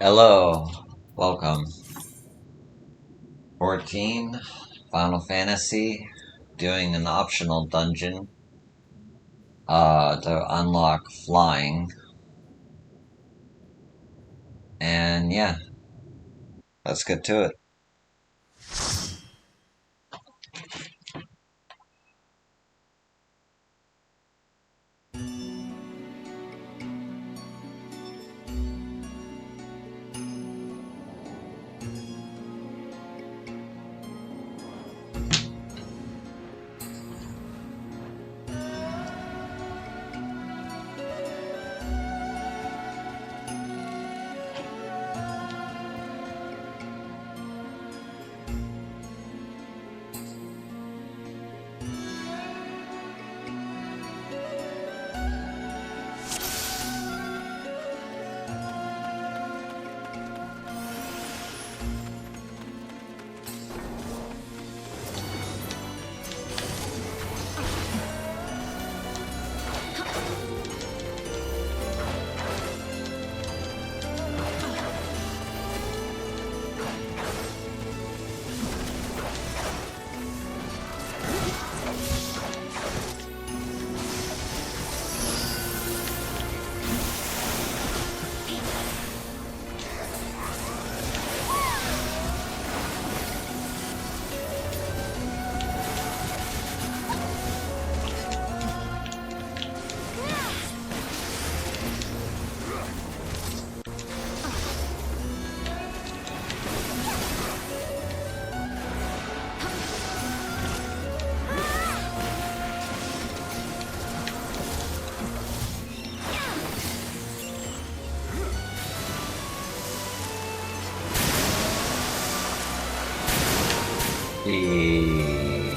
Hello, welcome. 14, Final Fantasy, doing an optional dungeon to unlock flying. And yeah, let's get to it. The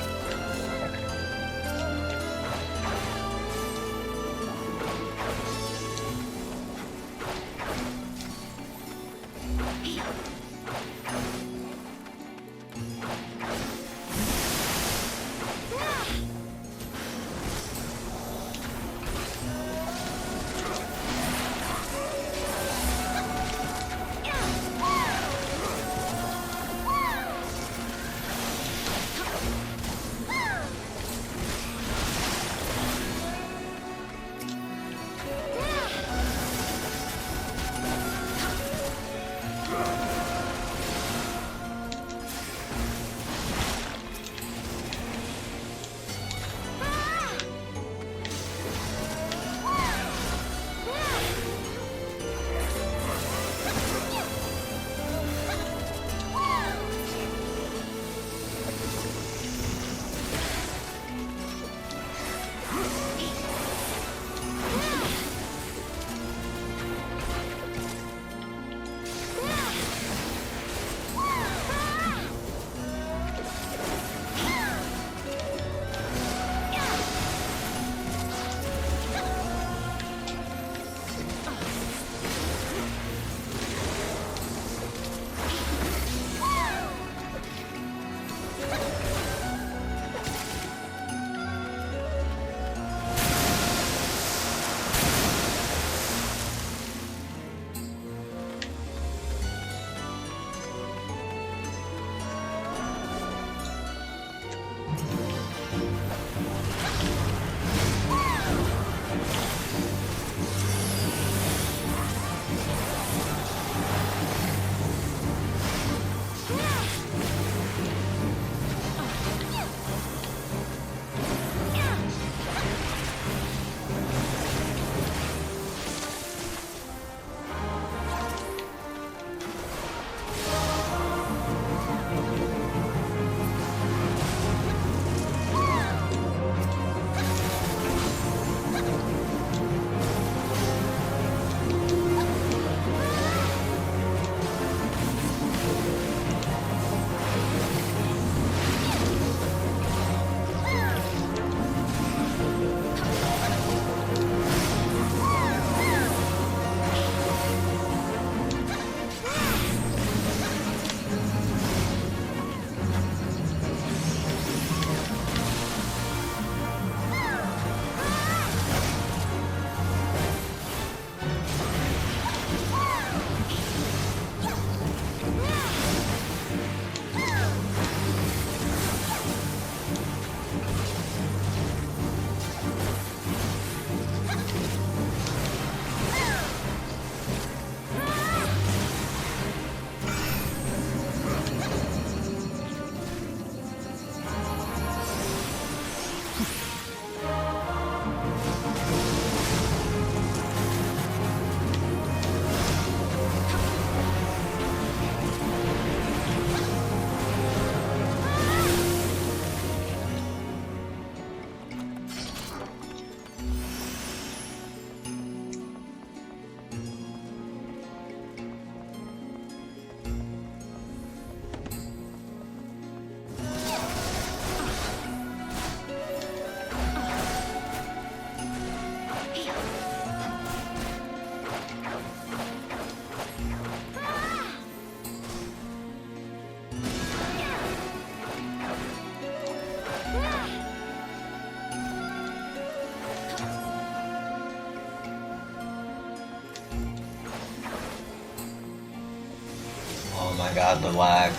Oh my god, the lag.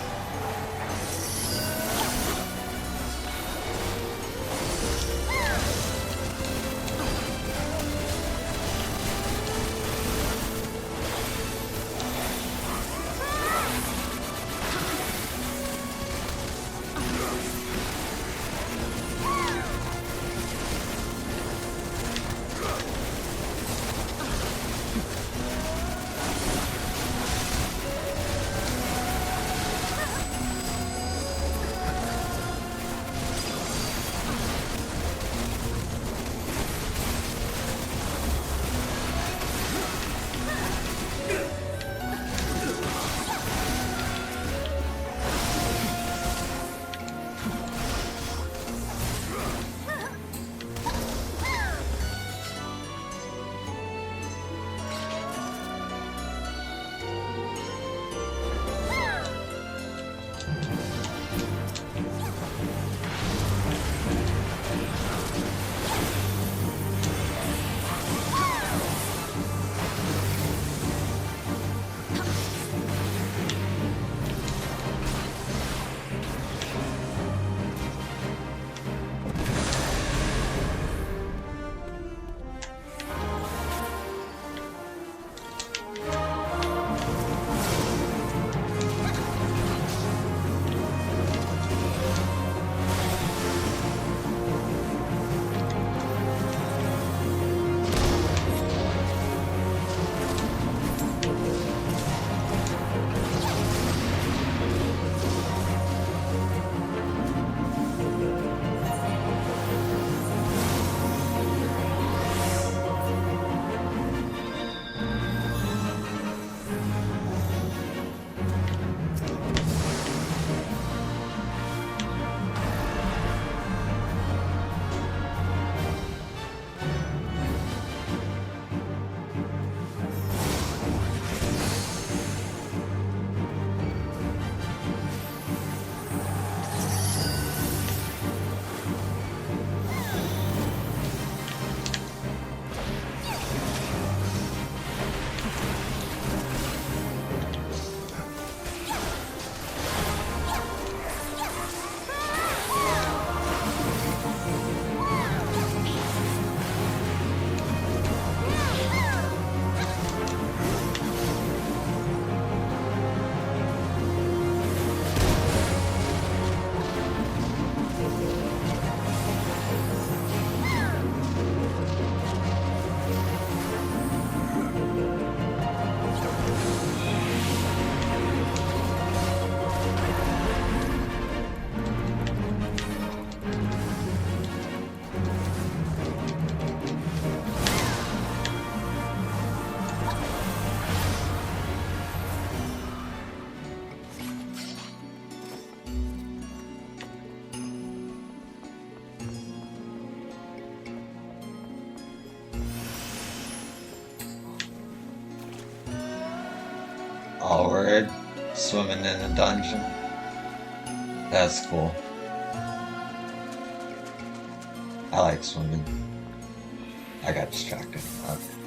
Oh, word. Swimming in a dungeon. That's cool. I like swimming. I got distracted. Okay.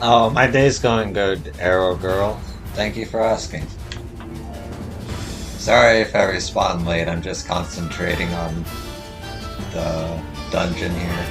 Oh, my day's going good, Arrow Girl. Thank you for asking. Sorry if I respond late, I'm just concentrating on the dungeon here.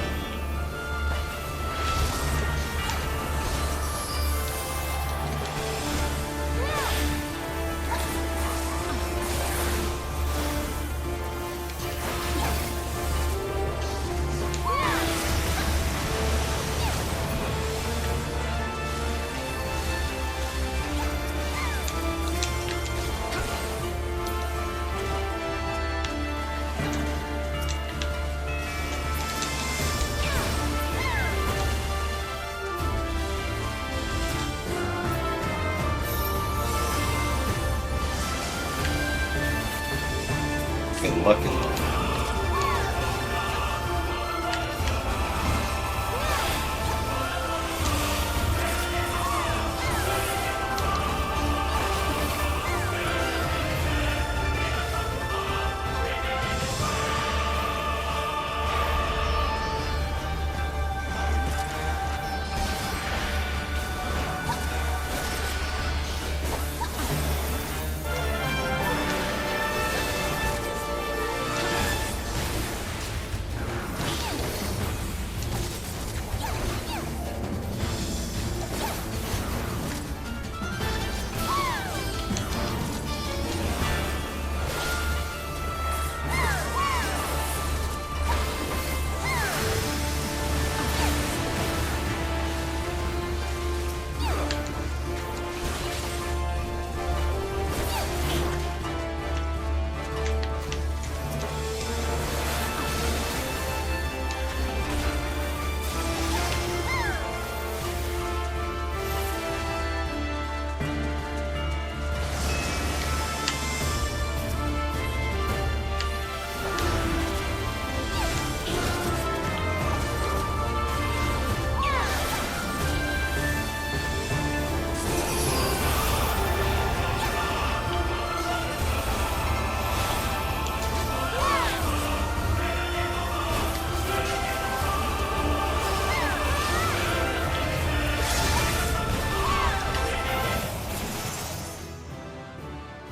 Good looking.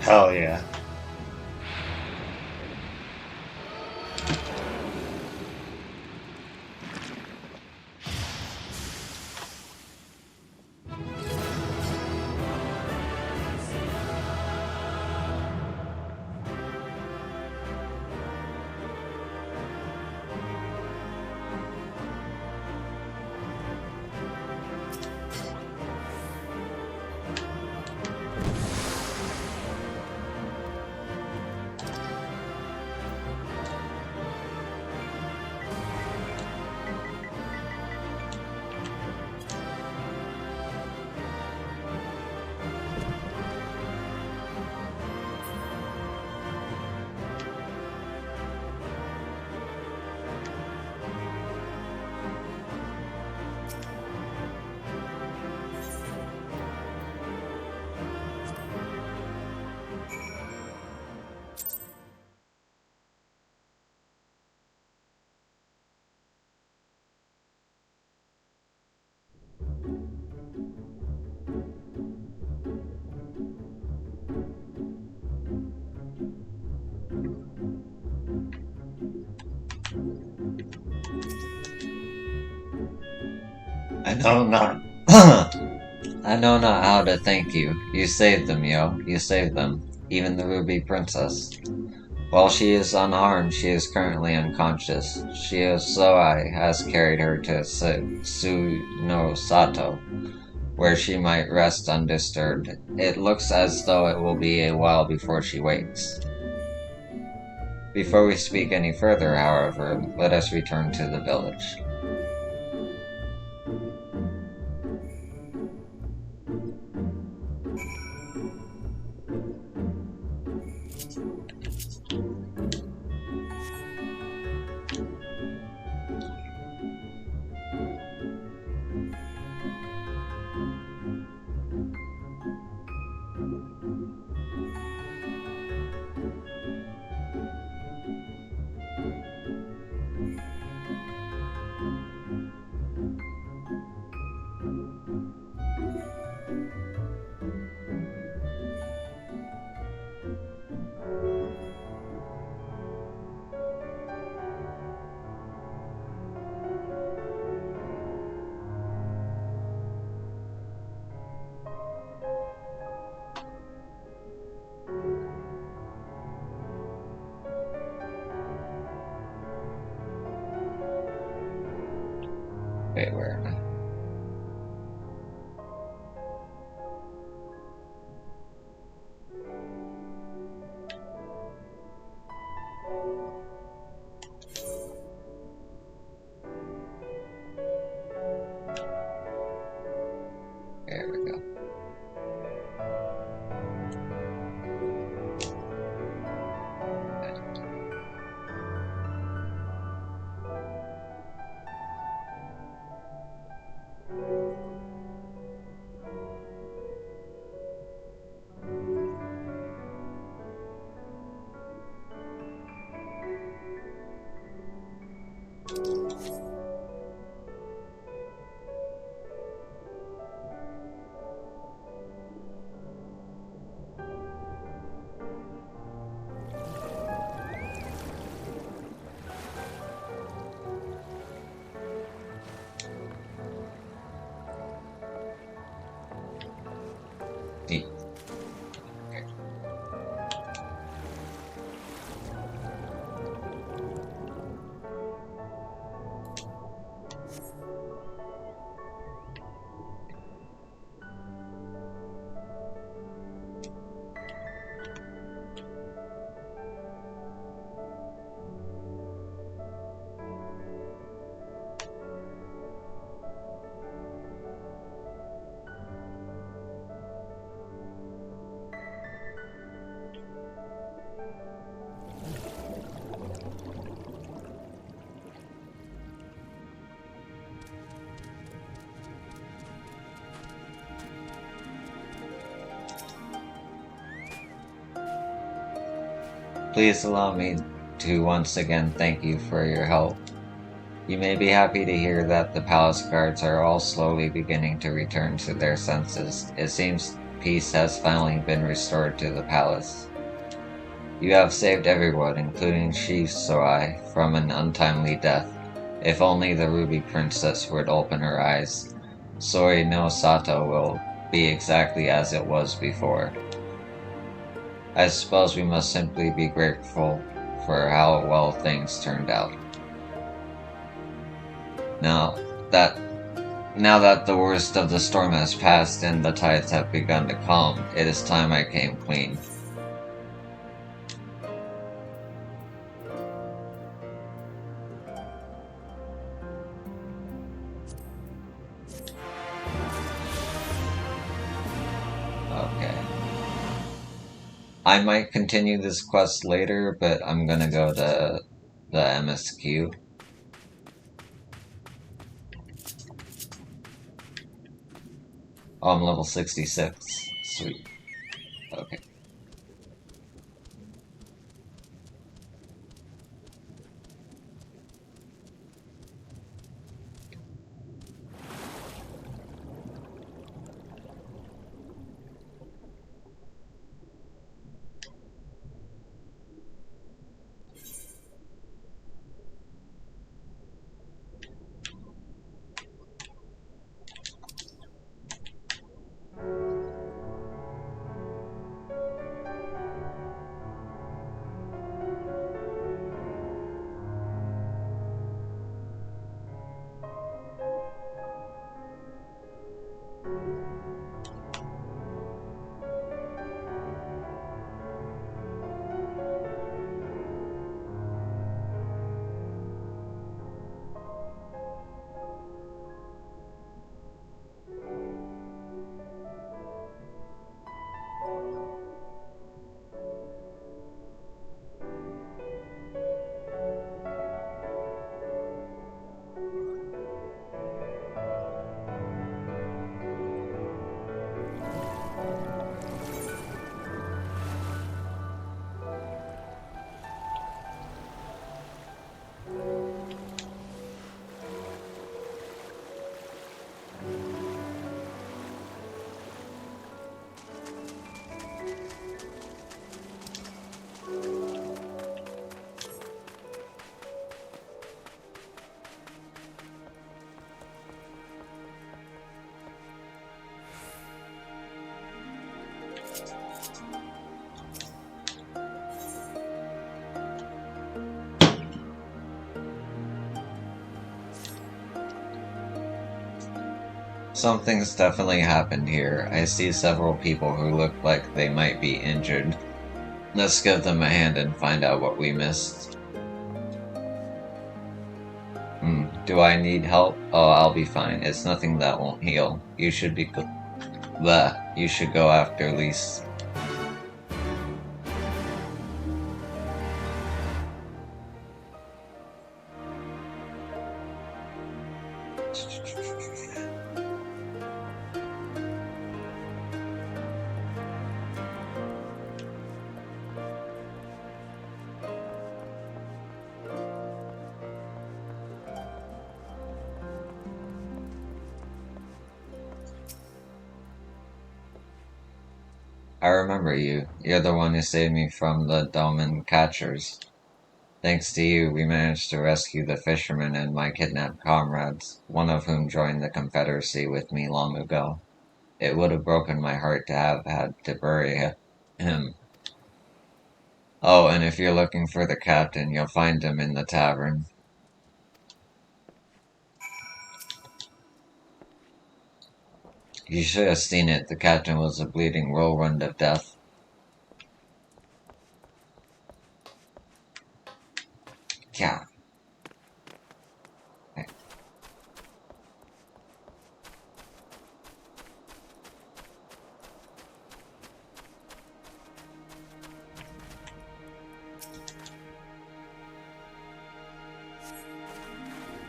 Hell yeah. I know not. I know not how to thank you. You saved them, yo. You saved them. Even the Ruby Princess. While she is unharmed, she is currently unconscious. Shiosoi has carried her to Su no Sato, where she might rest undisturbed. It looks as though it will be a while before she wakes. Before we speak any further, however, let us return to the village. Wait, where am I? There we go. Neat. Please allow me to once again thank you for your help. You may be happy to hear that the palace guards are all slowly beginning to return to their senses. It seems peace has finally been restored to the palace. You have saved everyone, including Chief Soai, from an untimely death. If only the Ruby Princess would open her eyes, Sori no Sato will be exactly as it was before. I suppose we must simply be grateful for how well things turned out. Now that Now that the worst of the storm has passed and the tides have begun to calm, it is time I came clean. Okay. I might continue this quest later, but I'm gonna go to the MSQ. Oh, I'm level 66. Sweet. Okay. Something's definitely happened here. I see several people who look like they might be injured. Let's give them a hand and find out what we missed. Do I need help? Oh, I'll be fine. It's nothing that won't heal. You should be You should go after Lise. I remember you. You're the one who saved me from the Dolmen catchers. Thanks to you, we managed to rescue the fisherman and my kidnapped comrades, one of whom joined the Confederacy with me long ago. It would have broken my heart to have had to bury him. Oh, and if you're looking for the captain, you'll find him in the tavern. You should have seen it. The captain was a bleeding whirlwind of death. Yeah.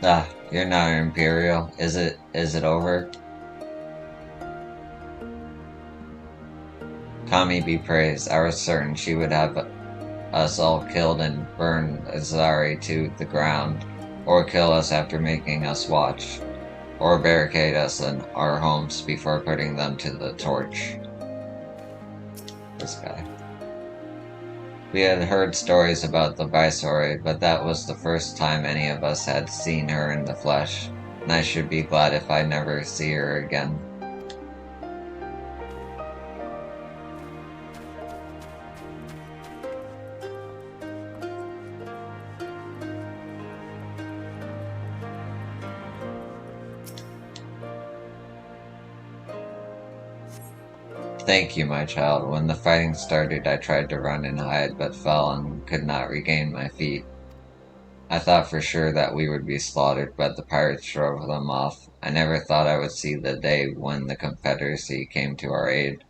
Ah, you're not an Imperial. Is it over? Kami be praised. I was certain she would have us all killed and burn Azari to the ground, or kill us after making us watch, or barricade us in our homes before putting them to the torch. This guy. We had heard stories about the Viceroy, but that was the first time any of us had seen her in the flesh, and I should be glad if I never see her again. Thank you, my child. When the fighting started, I tried to run and hide, but fell and could not regain my feet. I thought for sure that we would be slaughtered, but the pirates drove them off. I never thought I would see the day when the Confederacy came to our aid.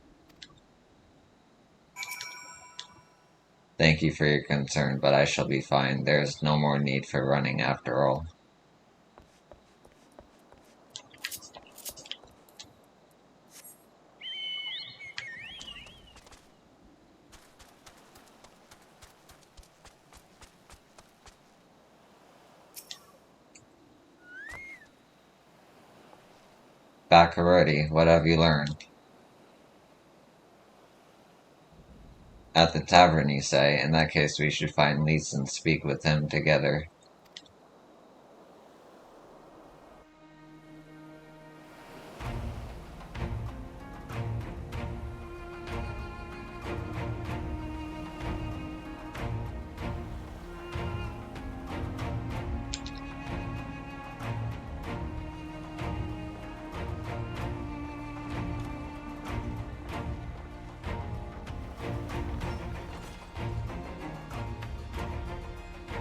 Thank you for your concern, but I shall be fine. There is no more need for running after all. Back already. What have you learned? At the tavern, you say? In that case, we should find Lise and speak with him together.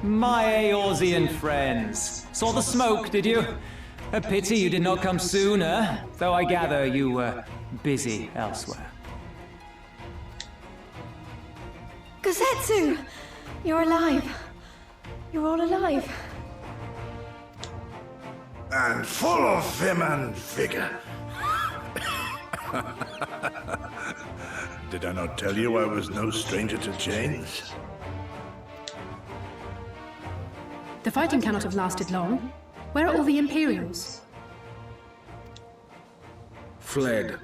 My Eorzean friends. Saw the smoke, did you? A pity you did not come sooner, though I gather you were busy elsewhere. Gosetsu! You're alive. You're all alive. And full of vim and vigor. Did I not tell you I was no stranger to chains? The fighting cannot have lasted long. Where are all the Imperials? Fled.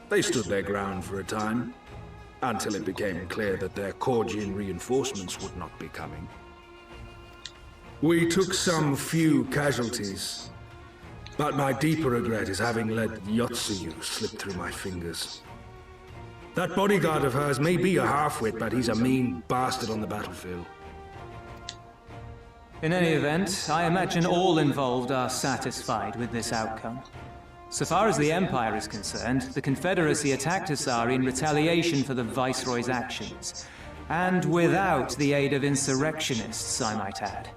They stood their ground for a time, until it became clear that their Korgian reinforcements would not be coming. We took some few casualties, but my deeper regret is having let Yotsuyu slip through my fingers. That bodyguard of hers may be a half-wit, but he's a mean bastard on the battlefield. In any event, I imagine all involved are satisfied with this outcome. So far as the Empire is concerned, the Confederacy attacked Asari in retaliation for the Viceroy's actions. And without the aid of insurrectionists, I might add.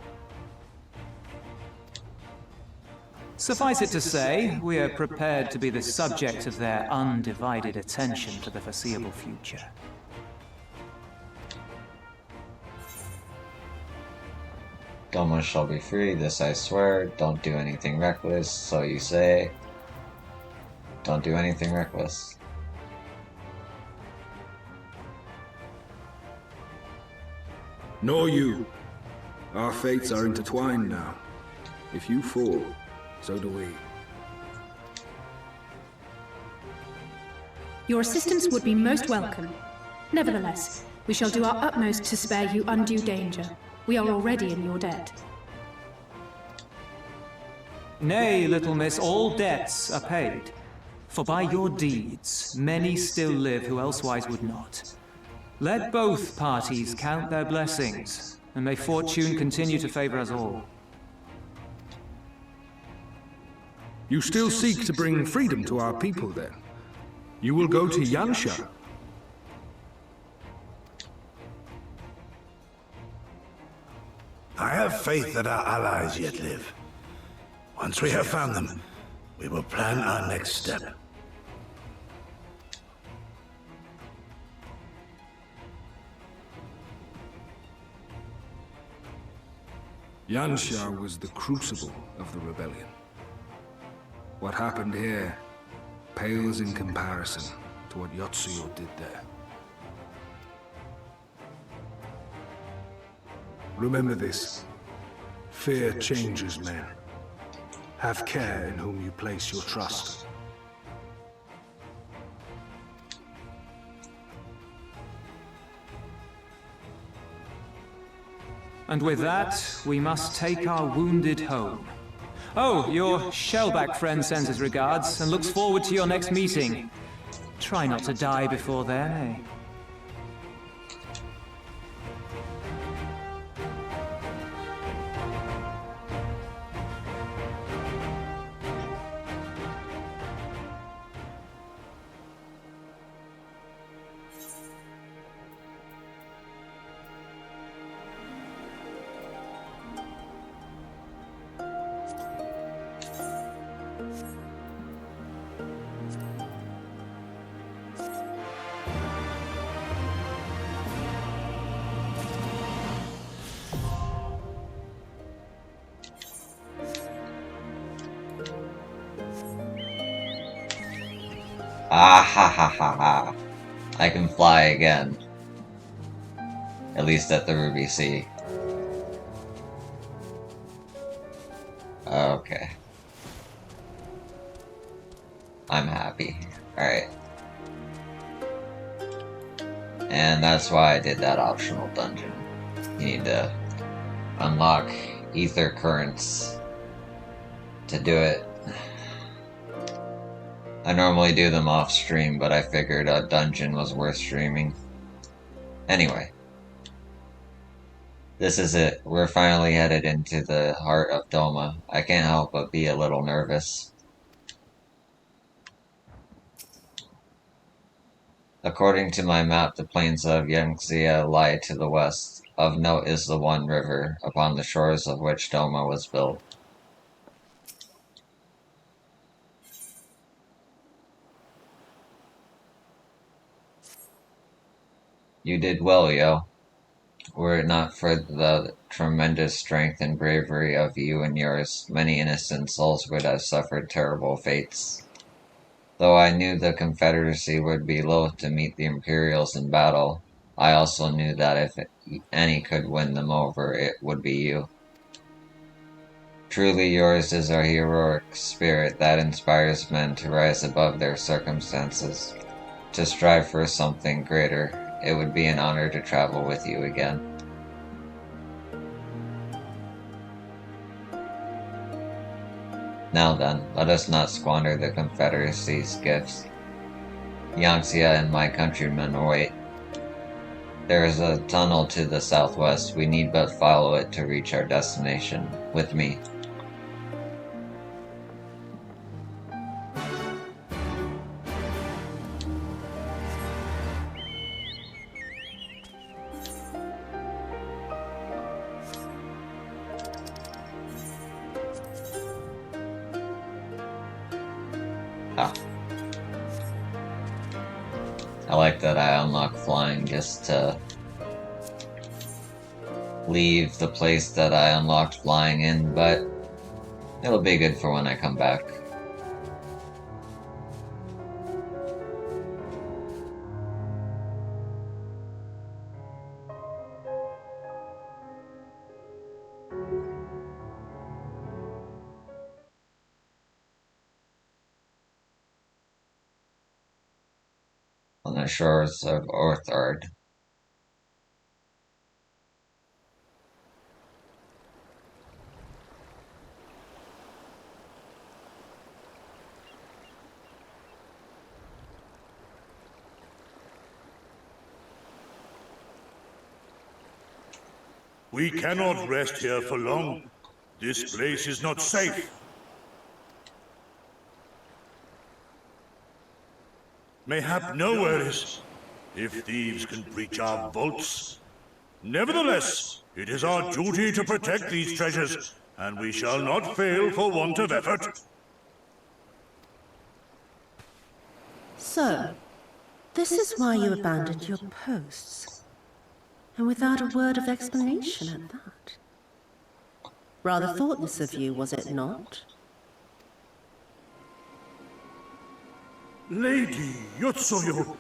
Suffice it to say, we are prepared to be the subject of their undivided attention for the foreseeable future. Doma shall be free, this I swear. Don't do anything reckless, so you say. Don't do anything reckless. Nor you. Our fates are intertwined now. If you fall, so do we. Your assistance would be most welcome. Nevertheless, we shall do our utmost to spare you undue danger. We are already in your debt. Nay, little miss, all debts are paid. For by your deeds, many still live who elsewise would not. Let both parties count their blessings, and may fortune continue to favor us all. You still seek to bring freedom to our people, then? You will go to Yansha. I have faith that our allies yet live. Once we have found them, we will plan our next step. Yansha was the crucible of the rebellion. What happened here pales in comparison to what Yotsuyo did there. Remember this. Fear changes men. Have care in whom you place your trust. And with that, we must take our wounded home. Oh, your Shellback friend sends his regards and looks forward to your next meeting. Try not to die before then, eh? Ah ha ha ha ha. I can fly again. At least at the Ruby Sea. Okay. I'm happy. Alright. And that's why I did that optional dungeon. You need to unlock ether currents to do it. I normally do them off stream, but I figured a dungeon was worth streaming. Anyway. This is it. We're finally headed into the heart of Doma. I can't help but be a little nervous. According to my map, the plains of Yangtze lie to the west. Of note is the One River, upon the shores of which Doma was built. You did well, yo. Were it not for the tremendous strength and bravery of you and yours, many innocent souls would have suffered terrible fates. Though I knew the Confederacy would be loath to meet the Imperials in battle, I also knew that if any could win them over, it would be you. Truly yours is a heroic spirit that inspires men to rise above their circumstances, to strive for something greater. It would be an honor to travel with you again. Now then, let us not squander the Confederacy's gifts. Yangtze and my countrymen await. There is a tunnel to the southwest. We need but follow it to reach our destination. With me. Ah, I like that I unlock flying just to leave the place that I unlocked flying in, but it'll be good for when I come back. On the shores of Orthard. We cannot rest here for long. This place is not safe. Mayhap nowhere is, if thieves can breach our vaults. Nevertheless, it is our duty to protect these treasures, and we shall not fail for want of effort. So, this is why you abandoned your posts. And without a word of explanation at that. Rather thoughtless of you, was it not? Lady Yotsuyu,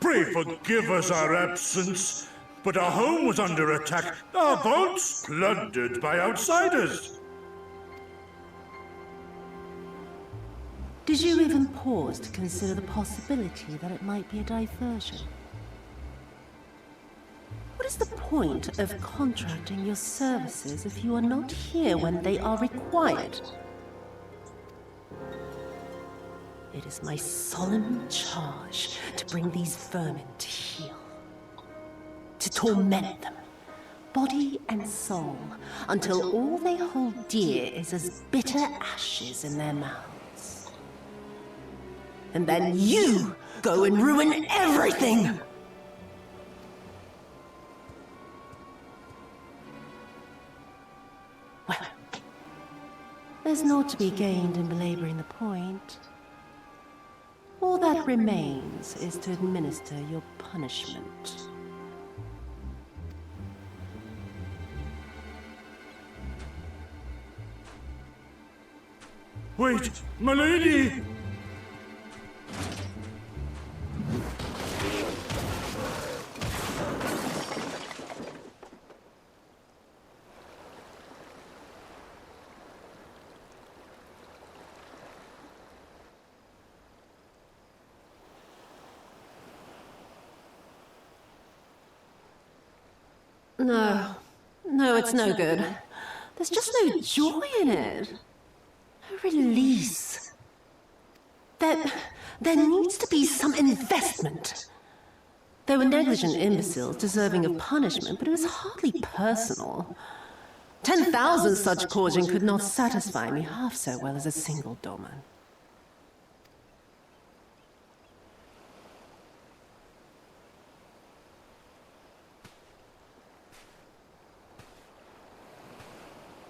pray forgive us our absence, but our home was under attack, our vaults plundered by outsiders. Did you even pause to consider the possibility that it might be a diversion? What is the point of contracting your services if you are not here when they are required? It is my solemn charge to bring these vermin to heel. To torment them, body and soul, until all they hold dear is as bitter ashes in their mouths. And then you go and ruin everything! Well, there's naught to be gained in belaboring the point. All that remains is to administer your punishment. Wait, my lady! No, it's no good. There's just no joy in it. No release. There needs to be some investment. They were negligent imbeciles deserving of punishment, but it was hardly personal. 10,000 such caution could not satisfy me half so well as a single doman.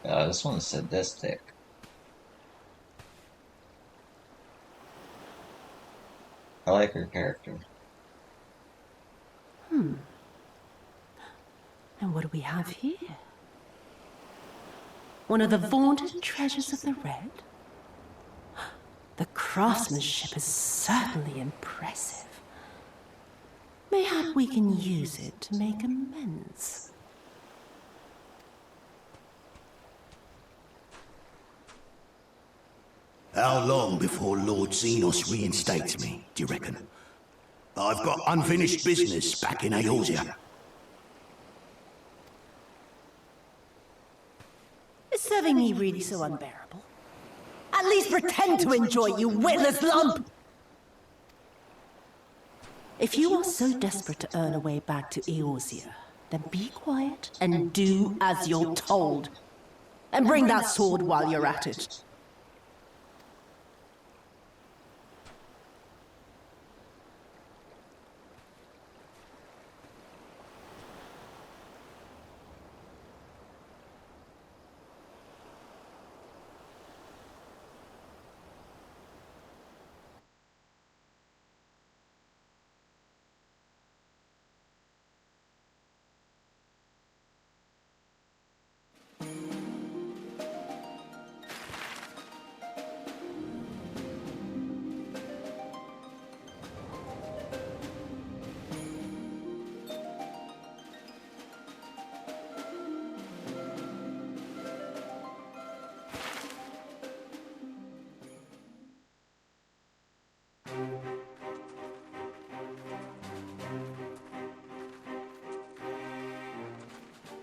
This one's sadistic. I like her character. And what do we have here? One of the vaunted treasures of the Red? The craftsmanship is certainly impressive. Mayhap we can use it to make amends. How long before Lord Xenos reinstates me, do you reckon? I've got unfinished business back in Eorzea. Is serving me really so unbearable? At least pretend to enjoy, you witless lump! If you are so desperate to earn a way back to Eorzea, then be quiet and do as you're told. And bring that sword while you're at it.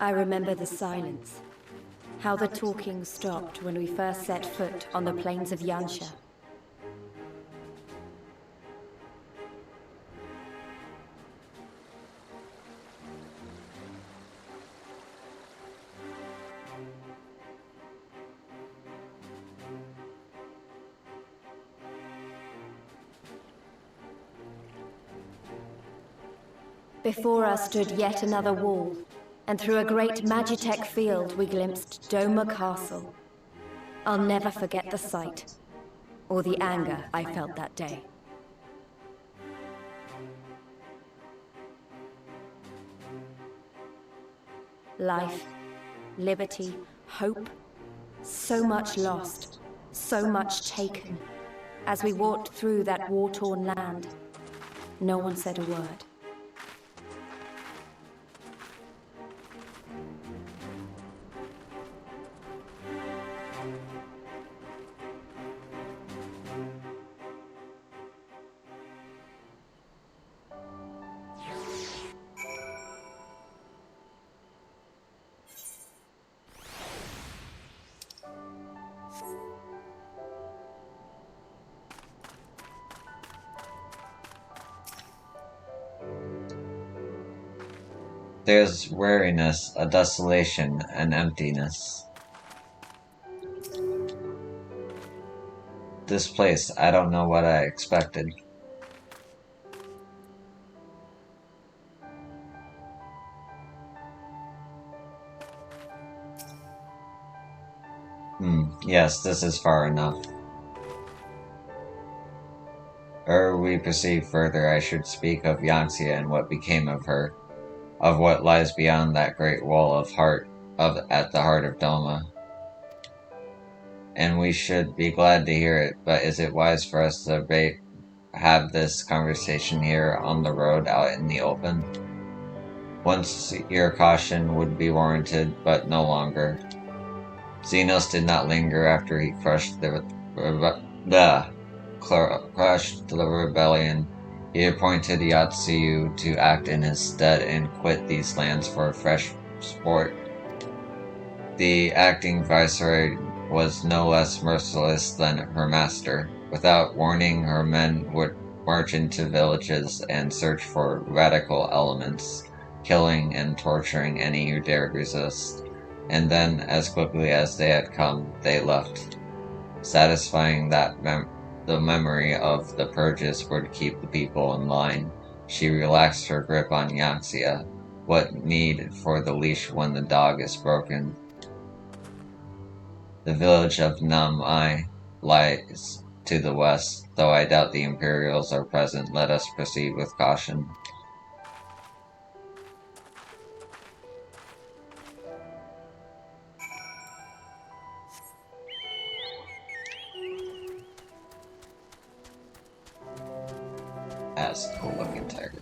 I remember the silence. How the talking stopped when we first set foot on the plains of Yansha. Before us stood yet another wall, and through a great Magitech field we glimpsed Doma Castle. I'll never forget the sight, or the anger I felt that day. Life, liberty, hope, so much lost, so much taken. As we walked through that war-torn land, no one said a word. There's weariness, a desolation, an emptiness. This place, I don't know what I expected. Yes, this is far enough. Ere we proceed further, I should speak of Yanxia and what became of her, of what lies beyond that great wall at the heart of Doma. And we should be glad to hear it, but is it wise for us to have this conversation here on the road out in the open? Once your caution would be warranted, but no longer. Xenos did not linger after he crushed the rebellion. He appointed Yatsuyu to act in his stead and quit these lands for fresh sport. The acting viceroy was no less merciless than her master. Without warning, her men would march into villages and search for radical elements, killing and torturing any who dared resist. And then, as quickly as they had come, they left, satisfying that the memory of the purges would keep the people in line. She relaxed her grip on Yanxia. What need for the leash when the dog is broken? The village of Nam-I lies to the west, though I doubt the Imperials are present. Let us proceed with caution. That's a cool looking tiger.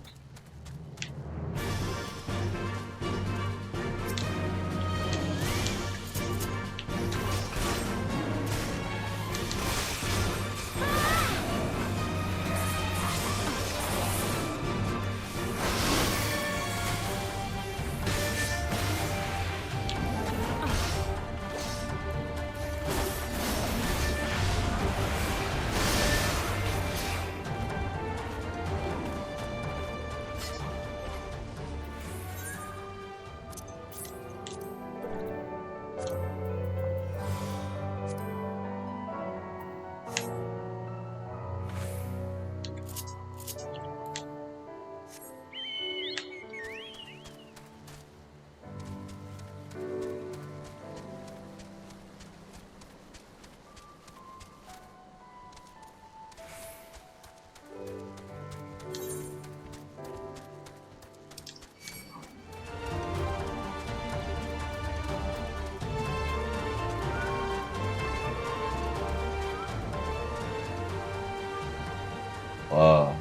Whoa.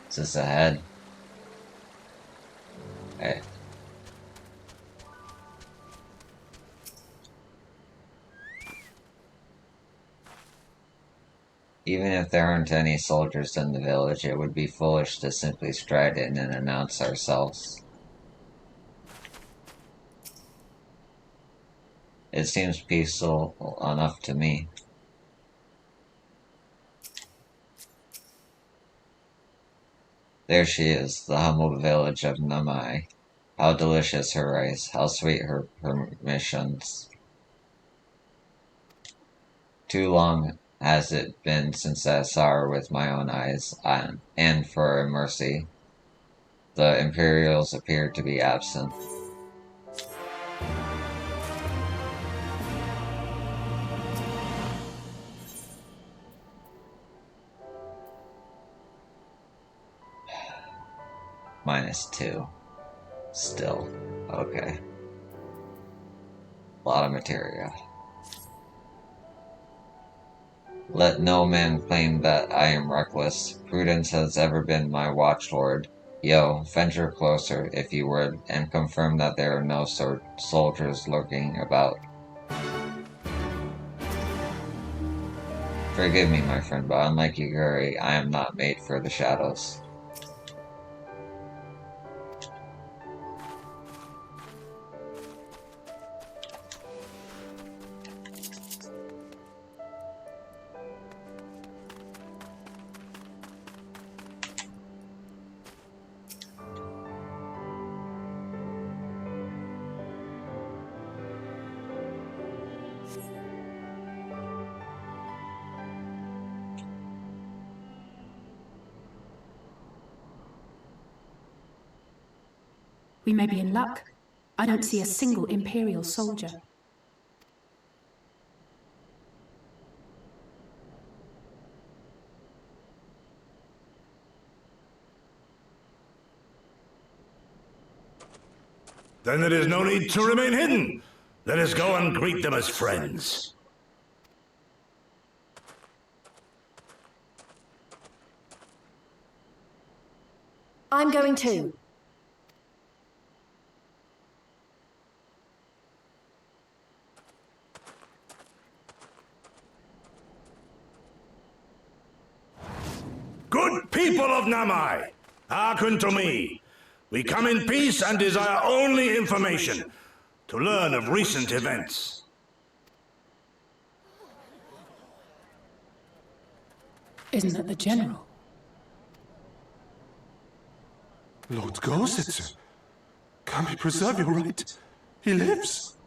Is this ahead? Hey. Even if there aren't any soldiers in the village, it would be foolish to simply stride in and announce ourselves. It seems peaceful enough to me. There she is, the humble village of Namai. How delicious her rice, how sweet her permissions. Too long has it been since I saw her with my own eyes, and for a mercy, the Imperials appear to be absent. -2. Still. Okay. A lot of material. Let no man claim that I am reckless. Prudence has ever been my watchword. Yo, venture closer, if you would, and confirm that there are no soldiers lurking about. Forgive me, my friend, but unlike Yuguri, I am not made for the shadows. We may be in luck. I don't see a single Imperial soldier. Then there is no need to remain hidden. Let us go and greet them as friends. I'm going too. Good people of Namai, hearken to me. We come in peace and desire only information to learn of recent events. Isn't that the General? Lord Gorsitzer, can we preserve your right? He lives.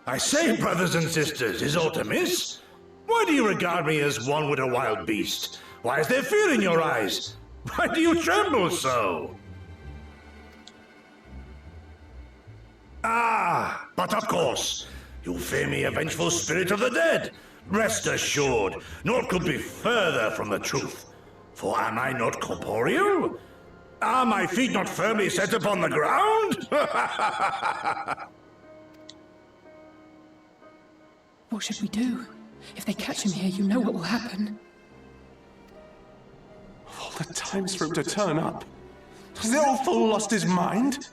I say, brothers and sisters, is aught amiss? Why do you regard me as one with a wild beast? Why is there fear in your eyes? Why do you tremble so? Ah, but of course, you fear me, a vengeful spirit of the dead. Rest assured, naught could be further from the truth. For am I not corporeal? Are my feet not firmly set upon the ground? What should we do? If they catch him here, you know what will happen. Of all the times for him to turn up, has the old fool lost his mind?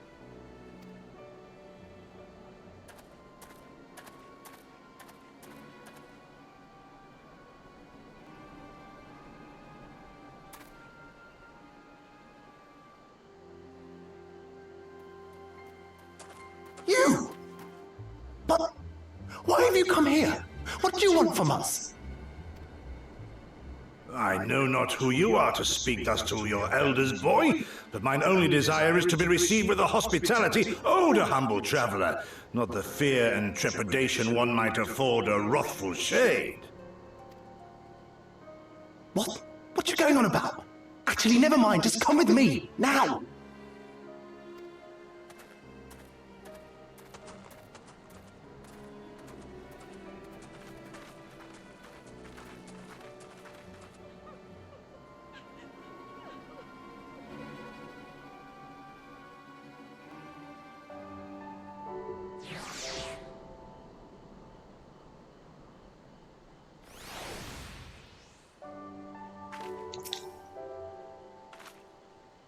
You! But why have you come here? What do you want from us? I know not who you are to speak thus to your elders, boy, but mine only desire is to be received with the hospitality owed a humble traveler, not the fear and trepidation one might afford a wrathful shade. What? What you going on about? Actually, never mind. Just come with me, now!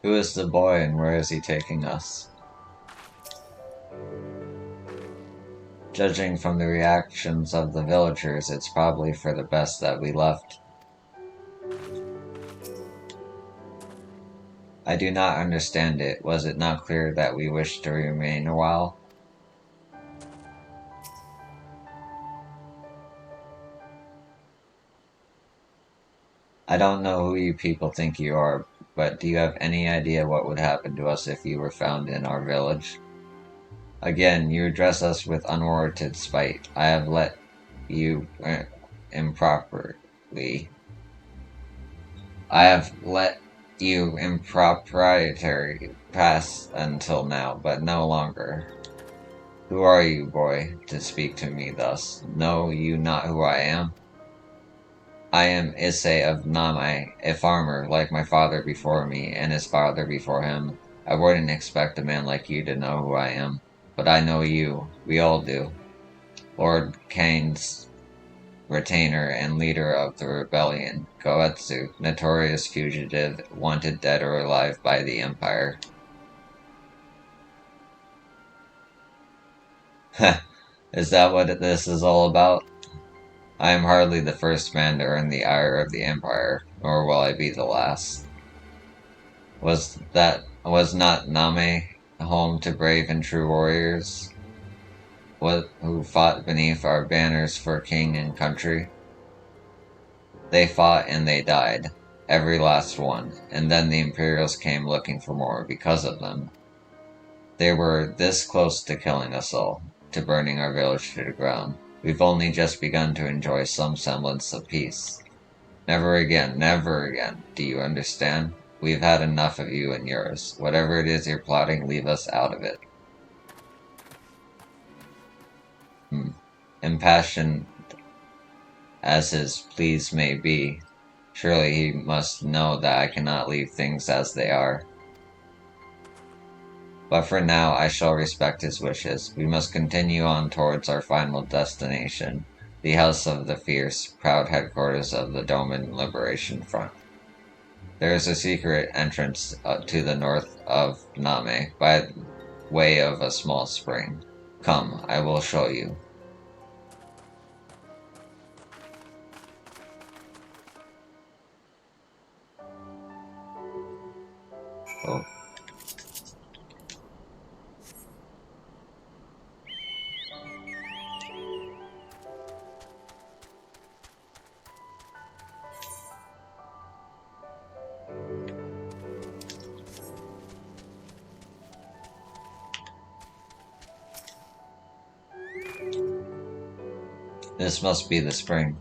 Who is the boy and where is he taking us? Judging from the reactions of the villagers, it's probably for the best that we left. I do not understand it. Was it not clear that we wish to remain a while? I don't know who you people think you are, but do you have any idea what would happen to us if you were found in our village? Again, you address us with unwarranted spite. I have let you improperly. I have let you improprietary pass until now, but no longer. Who are you, boy, to speak to me thus? Know you not who I am? I am Issei of Namai, a farmer, like my father before me, and his father before him. I wouldn't expect a man like you to know who I am, but I know you. We all do. Lord Kane's retainer and leader of the rebellion, Koetsu, notorious fugitive, wanted dead or alive by the Empire. Heh, is that what this is all about? I am hardly the first man to earn the ire of the Empire, nor will I be the last. Was not Name home to brave and true warriors? Who fought beneath our banners for king and country? They fought and they died, every last one, and then the Imperials came looking for more because of them. They were this close to killing us all, to burning our village to the ground. We've only just begun to enjoy some semblance of peace. Never again, do you understand? We've had enough of you and yours. Whatever it is you're plotting, leave us out of it. Impassioned as his pleas may be, surely he must know that I cannot leave things as they are. But for now, I shall respect his wishes. We must continue on towards our final destination, the House of the Fierce, proud headquarters of the Doman Liberation Front. There is a secret entrance to the north of Name, by way of a small spring. Come, I will show you. Oh. This must be the spring.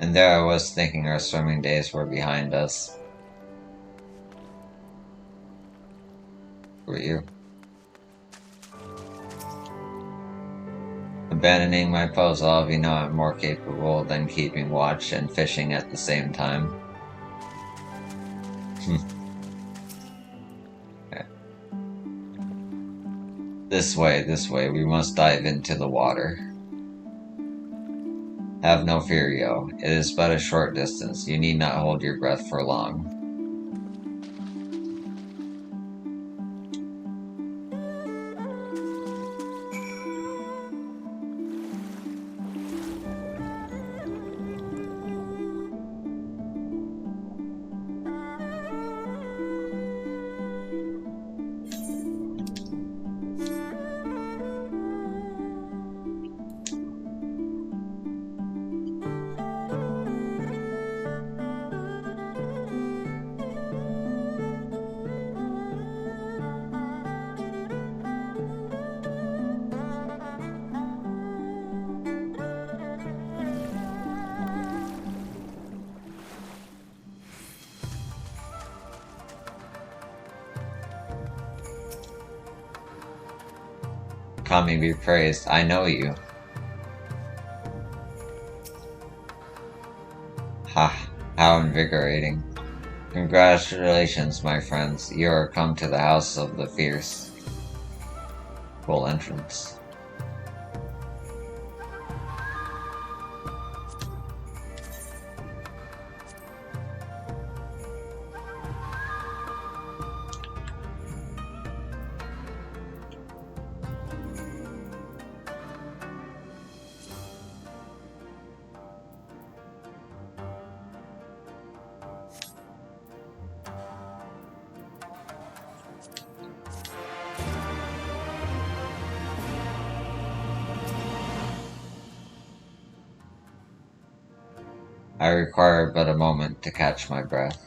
And there I was thinking our swimming days were behind us. Were you? Abandoning my post, all of you know I'm more capable than keeping watch and fishing at the same time. Okay. This way, we must dive into the water. Have no fear, Yo. It is but a short distance. You need not hold your breath for long. Kami be praised, I know you. Ha, how invigorating. Congratulations, my friends, you are come to the House of the Fierce. Cool entrance. I require but a moment to catch my breath.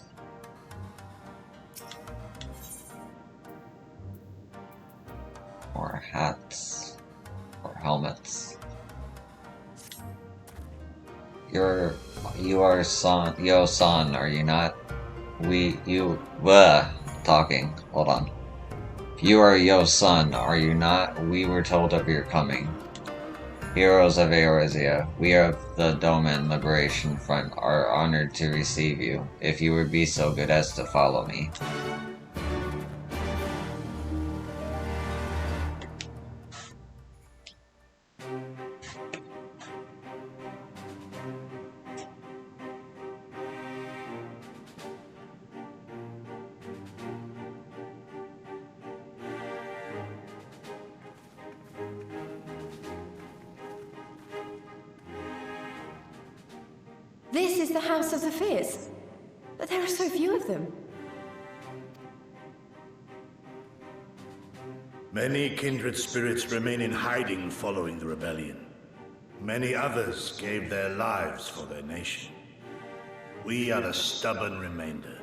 Or hats. Or helmets. You are Yo-san, are you not? Talking. Hold on. You are Yo-san, are you not? We were told of your coming. Heroes of Eorzea, we of the Doman Liberation Front are honored to receive you, if you would be so good as to follow me. This is the House of the Fears, but there are so few of them. Many kindred spirits remain in hiding following the rebellion. Many others gave their lives for their nation. We are the stubborn remainder.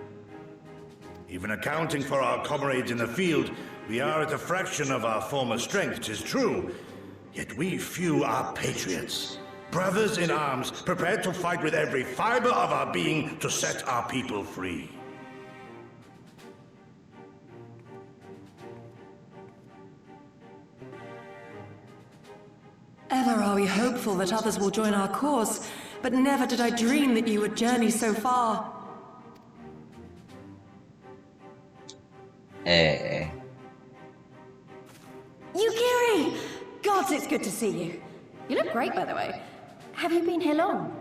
Even accounting for our comrades in the field, we are at a fraction of our former strength, 'tis true. Yet we few are patriots. Brothers in arms, prepared to fight with every fiber of our being to set our people free. Ever are we hopeful that others will join our cause, but never did I dream that you would journey so far. Hey. Yukiri! Gods, it's good to see you. You look great, by the way. Have you been here long?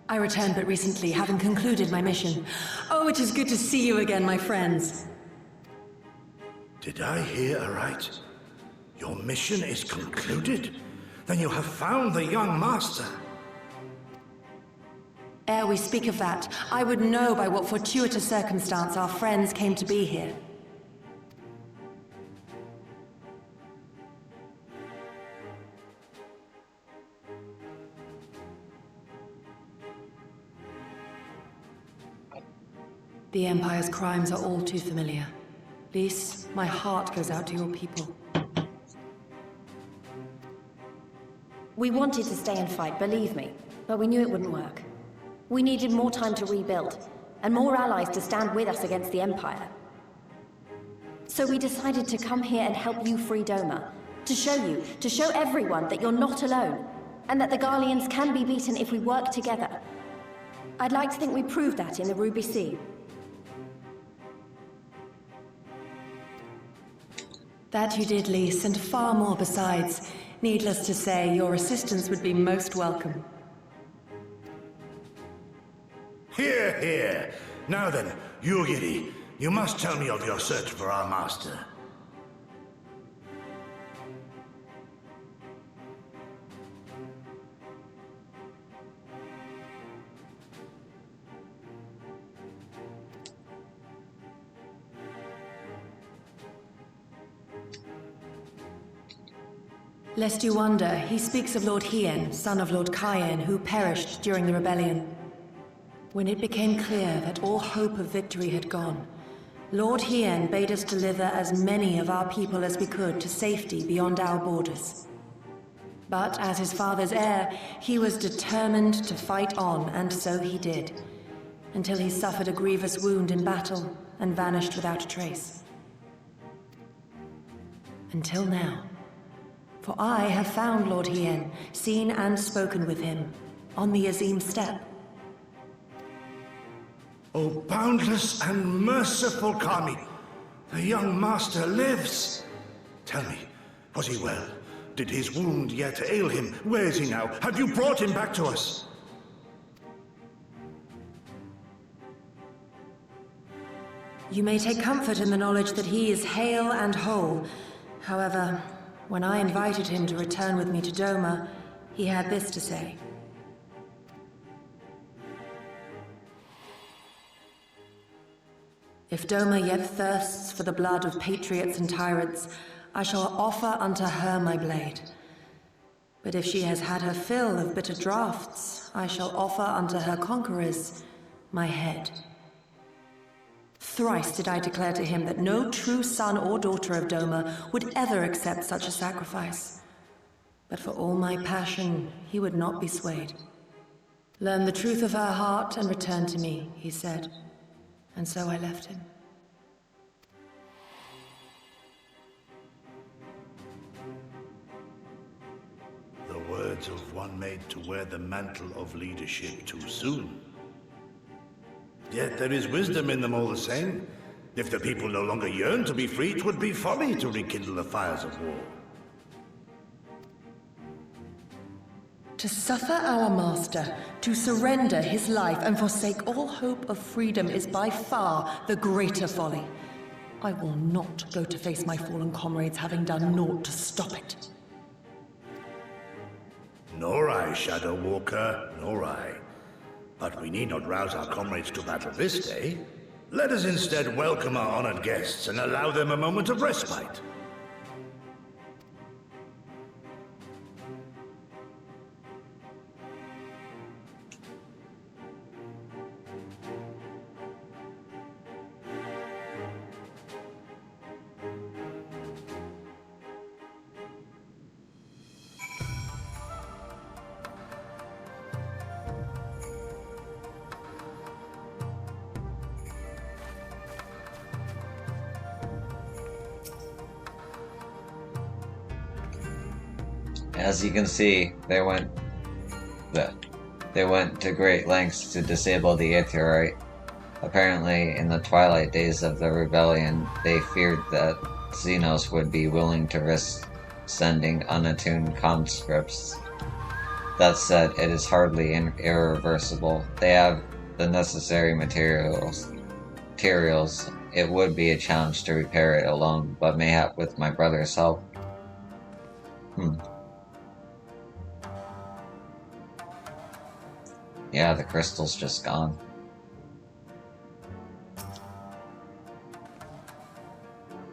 I returned but recently, having concluded my mission. Oh, it is good to see you again, my friends. Did I hear aright? Your mission is concluded? Then you have found the young master. Ere we speak of that, I would know by what fortuitous circumstance our friends came to be here. The Empire's crimes are all too familiar. Lys, my heart goes out to your people. We wanted to stay and fight, believe me, but we knew it wouldn't work. We needed more time to rebuild, and more allies to stand with us against the Empire. So we decided to come here and help you free Doma, to show everyone that you're not alone, and that the Garleans can be beaten if we work together. I'd like to think we proved that in the Ruby Sea. That you did, Lys, and far more besides. Needless to say, your assistance would be most welcome. Hear, hear. Now then, Yugiri, you must tell me of your search for our master. Lest you wonder, he speaks of Lord Hien, son of Lord Cayenne, who perished during the rebellion. When it became clear that all hope of victory had gone, Lord Hien bade us deliver as many of our people as we could to safety beyond our borders. But as his father's heir, he was determined to fight on, and so he did, until he suffered a grievous wound in battle and vanished without a trace. Until now. For I have found Lord Hien, seen and spoken with him, on the Azim Steppe. O boundless and merciful Kami, the young master lives. Tell me, was he well? Did his wound yet ail him? Where is he now? Have you brought him back to us? You may take comfort in the knowledge that he is hale and whole. However, when I invited him to return with me to Doma, he had this to say. If Doma yet thirsts for the blood of patriots and tyrants, I shall offer unto her my blade. But if she has had her fill of bitter draughts, I shall offer unto her conquerors my head. Thrice did I declare to him that no true son or daughter of Doma would ever accept such a sacrifice. But for all my passion, he would not be swayed. Learn the truth of her heart and return to me, he said. And so I left him. The words of one made to wear the mantle of leadership too soon. Yet there is wisdom in them all the same. If the people no longer yearn to be free, it would be folly to rekindle the fires of war. To suffer our master, to surrender his life and forsake all hope of freedom is by far the greater folly. I will not go to face my fallen comrades having done naught to stop it. Nor I, Shadow Walker, nor I. But we need not rouse our comrades to battle this day. Let us instead welcome our honored guests and allow them a moment of respite. As you can see, they went to great lengths to disable the Aetheryte. Apparently, in the twilight days of the rebellion, they feared that Xenos would be willing to risk sending unattuned conscripts. That said, it is hardly irreversible. They have the necessary materials. It would be a challenge to repair it alone, but mayhap with my brother's help. Yeah, the crystal's just gone.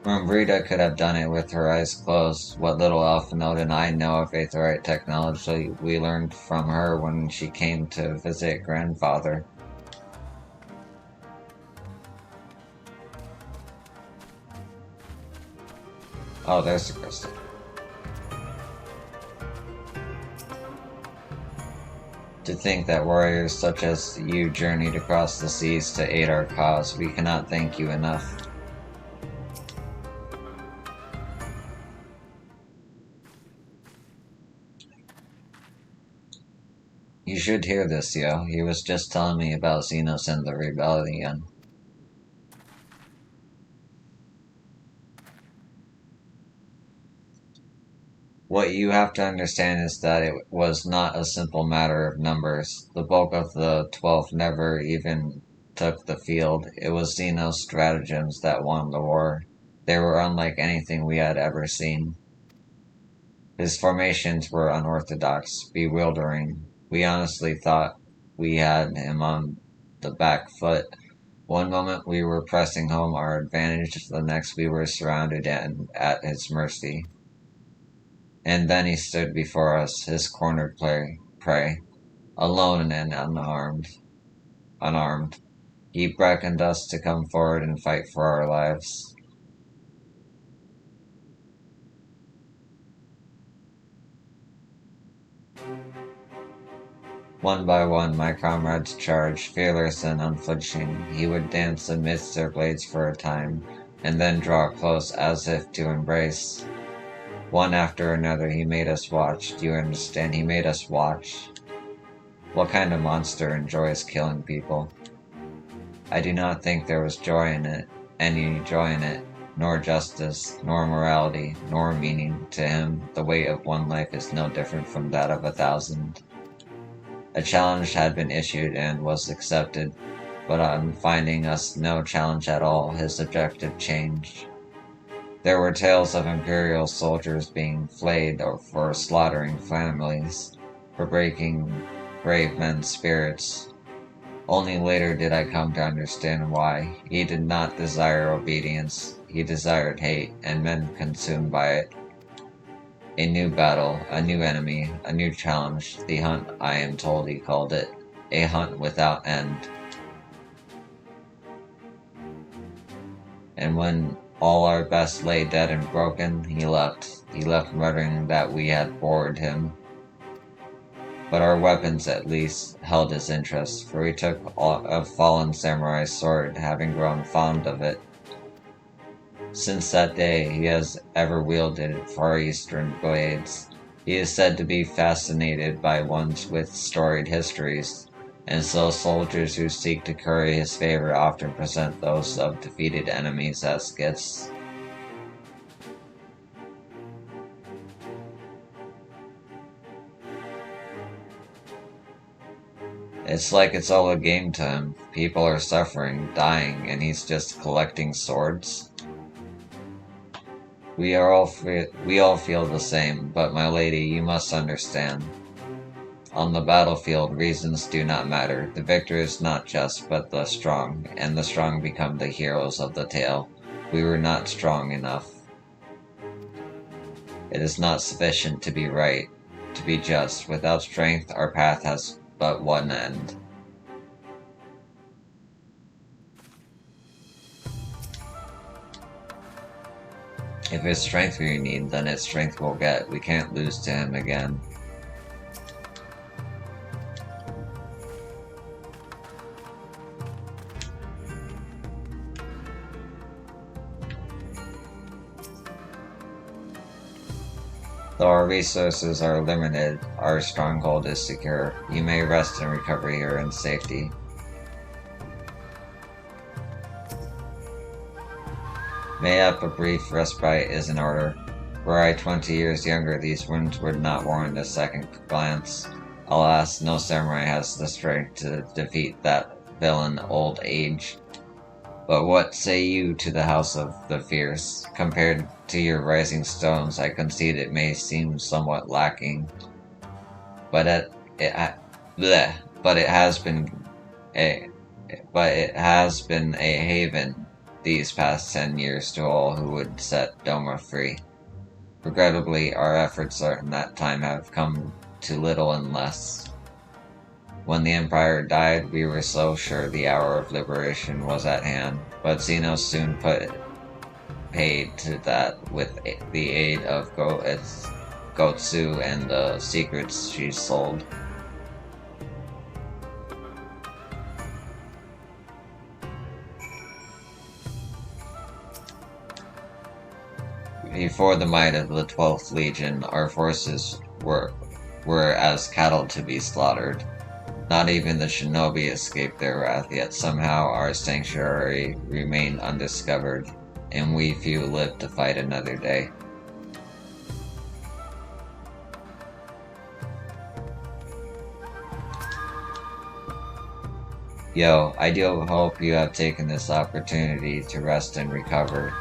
Brita could have done it with her eyes closed. What little Alphanode and I know of Aetheryte technology we learned from her when she came to visit grandfather. Oh, there's the crystal. To think that warriors such as you journeyed across the seas to aid our cause, we cannot thank you enough. You should hear this, yo. He was just telling me about Xenos and the rebellion. What you have to understand is that it was not a simple matter of numbers. The bulk of the 12 never even took the field. It was Xenos' stratagems that won the war. They were unlike anything we had ever seen. His formations were unorthodox, bewildering. We honestly thought we had him on the back foot. One moment we were pressing home our advantage, the next we were surrounded and at his mercy. And then he stood before us, his cornered prey, alone and unarmed. He beckoned us to come forward and fight for our lives. One by one, my comrades charged, fearless and unflinching. He would dance amidst their blades for a time, and then draw close as if to embrace. One after another, he made us watch. Do you understand? He made us watch. What kind of monster enjoys killing people? I do not think there was joy in it, any joy in it, nor justice, nor morality, nor meaning. To him, the weight of one life is no different from that of 1,000. A challenge had been issued and was accepted, but on finding us no challenge at all, his objective changed. There were tales of Imperial soldiers being flayed or for slaughtering families, for breaking brave men's spirits. Only later did I come to understand why. He did not desire obedience, he desired hate, and men consumed by it. A new battle, a new enemy, a new challenge. The hunt, I am told he called it. A hunt without end. And when all our best lay dead and broken, he left. He left muttering that we had bored him. But our weapons, at least, held his interest, for he took a fallen samurai's sword, having grown fond of it. Since that day, he has ever wielded Far Eastern blades. He is said to be fascinated by ones with storied histories, and so soldiers who seek to curry his favor often present those of defeated enemies as gifts. It's like it's all a game to him. People are suffering, dying, and he's just collecting swords. We all feel the same, but my lady, you must understand. On the battlefield, reasons do not matter. The victor is not just, but the strong, and the strong become the heroes of the tale. We were not strong enough. It is not sufficient to be right, to be just. Without strength, our path has but one end. If it's strength we need, then it's strength we'll get. We can't lose to him again. Though our resources are limited, our stronghold is secure. You may rest and recover here in safety. Mayhap a brief respite is in order. Were I 20 years younger, these wounds would not warrant a second glance. Alas, no samurai has the strength to defeat that villain old age. But what say you to the House of the Fierce? Compared to your rising stones, I concede it may seem somewhat lacking. But it has been a haven these past 10 years to all who would set Doma free. Regrettably, our efforts in that time have come to little and less. When the Empire died, we were so sure the hour of liberation was at hand, but Xeno soon put paid to that with the aid of Gotsu and the secrets she sold. Before the might of the 12th Legion, our forces were as cattle to be slaughtered. Not even the shinobi escaped their wrath, yet somehow our sanctuary remained undiscovered, and we few lived to fight another day. Yo, I do hope you have taken this opportunity to rest and recover.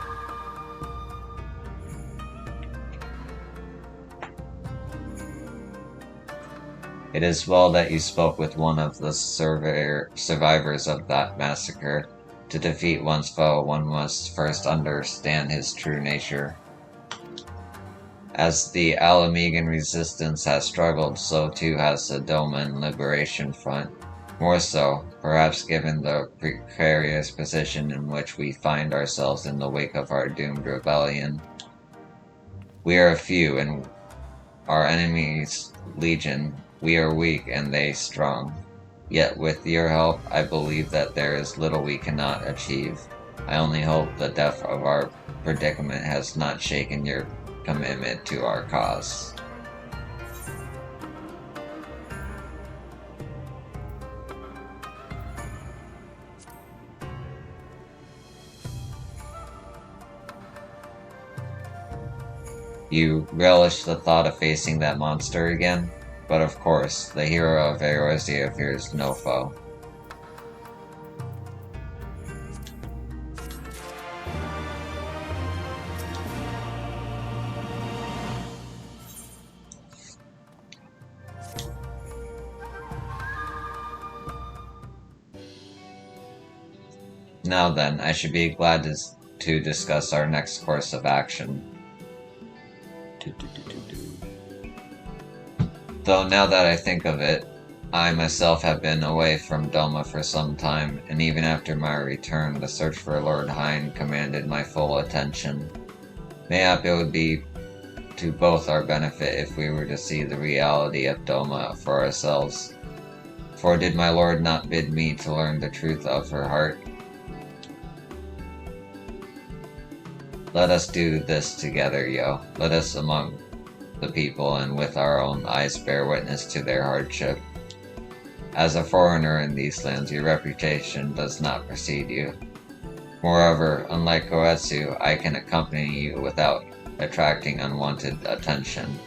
It is well that you spoke with one of the survivors of that massacre. To defeat one's foe, one must first understand his true nature. As the Alamegan resistance has struggled, so too has the Doman Liberation Front. More so, perhaps given the precarious position in which we find ourselves in the wake of our doomed rebellion. We are few, and our enemy's legion. We are weak and they strong. Yet with your help, I believe that there is little we cannot achieve. I only hope the depth of our predicament has not shaken your commitment to our cause. You relish the thought of facing that monster again? But of course, the hero of Eorzea fears no foe. Now then, I should be glad to discuss our next course of action. Though now that I think of it, I myself have been away from Doma for some time, and even after my return, the search for Lord Hine commanded my full attention. Mayhap it would be to both our benefit if we were to see the reality of Doma for ourselves. For did my lord not bid me to learn the truth of her heart? Let us do this together, yo. Let us among the people and with our own eyes bear witness to their hardship. As a foreigner in these lands, your reputation does not precede you. Moreover, unlike Koetsu, I can accompany you without attracting unwanted attention.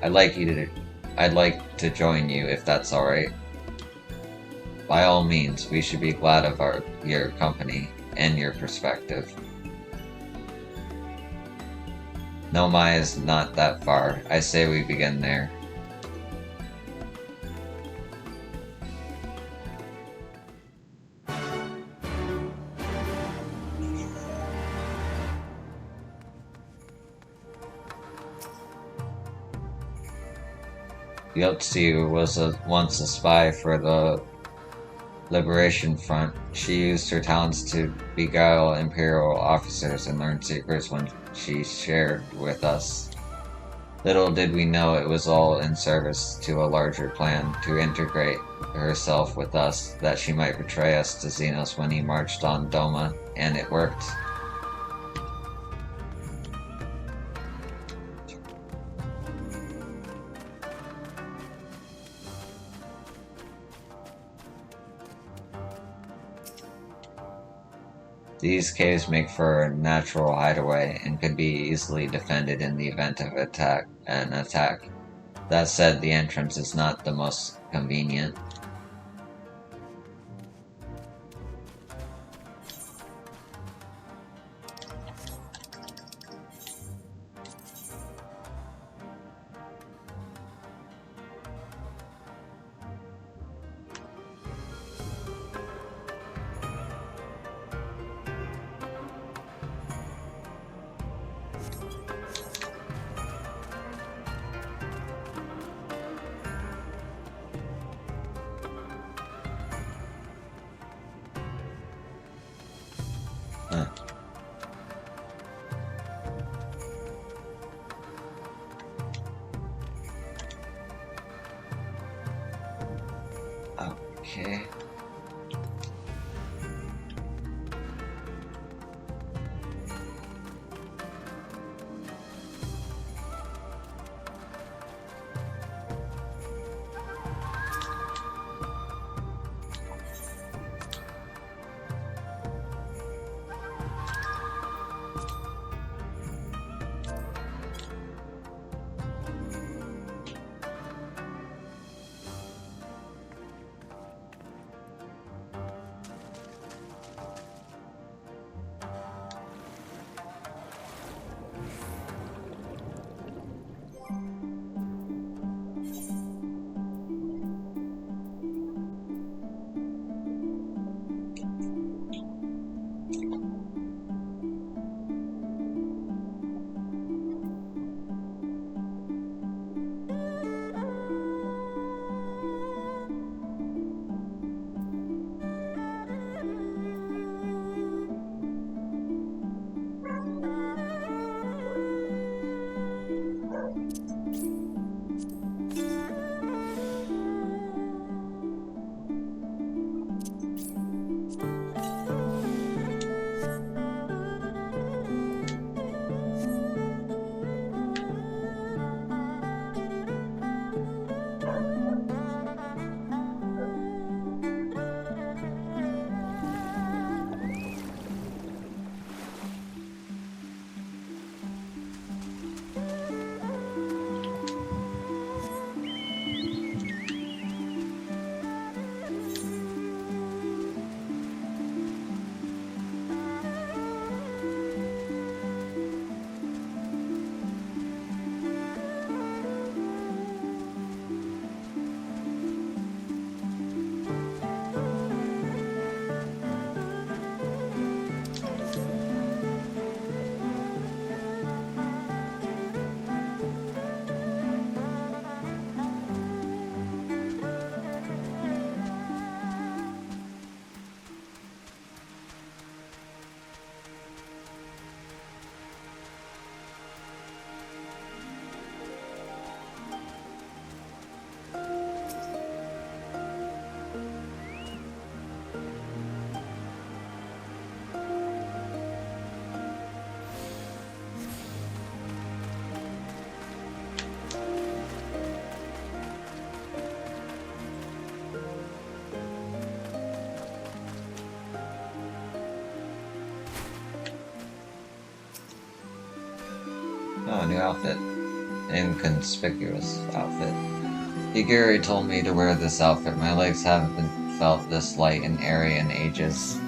I'd like to join you if that's alright. By all means, we should be glad of your company and your perspective. Nomai is not that far. I say we begin there. Yotsu was once a spy for the Liberation Front. She used her talents to beguile Imperial officers and learn secrets when she shared with us. Little did we know it was all in service to a larger plan, to integrate herself with us, that she might betray us to Xenos when he marched on Doma, and it worked. These caves make for a natural hideaway and could be easily defended in the event of an attack. That said, the entrance is not the most convenient. Okay. Oh, new outfit. Inconspicuous outfit. Higuri told me to wear this outfit. My legs haven't been felt this light and airy in ages.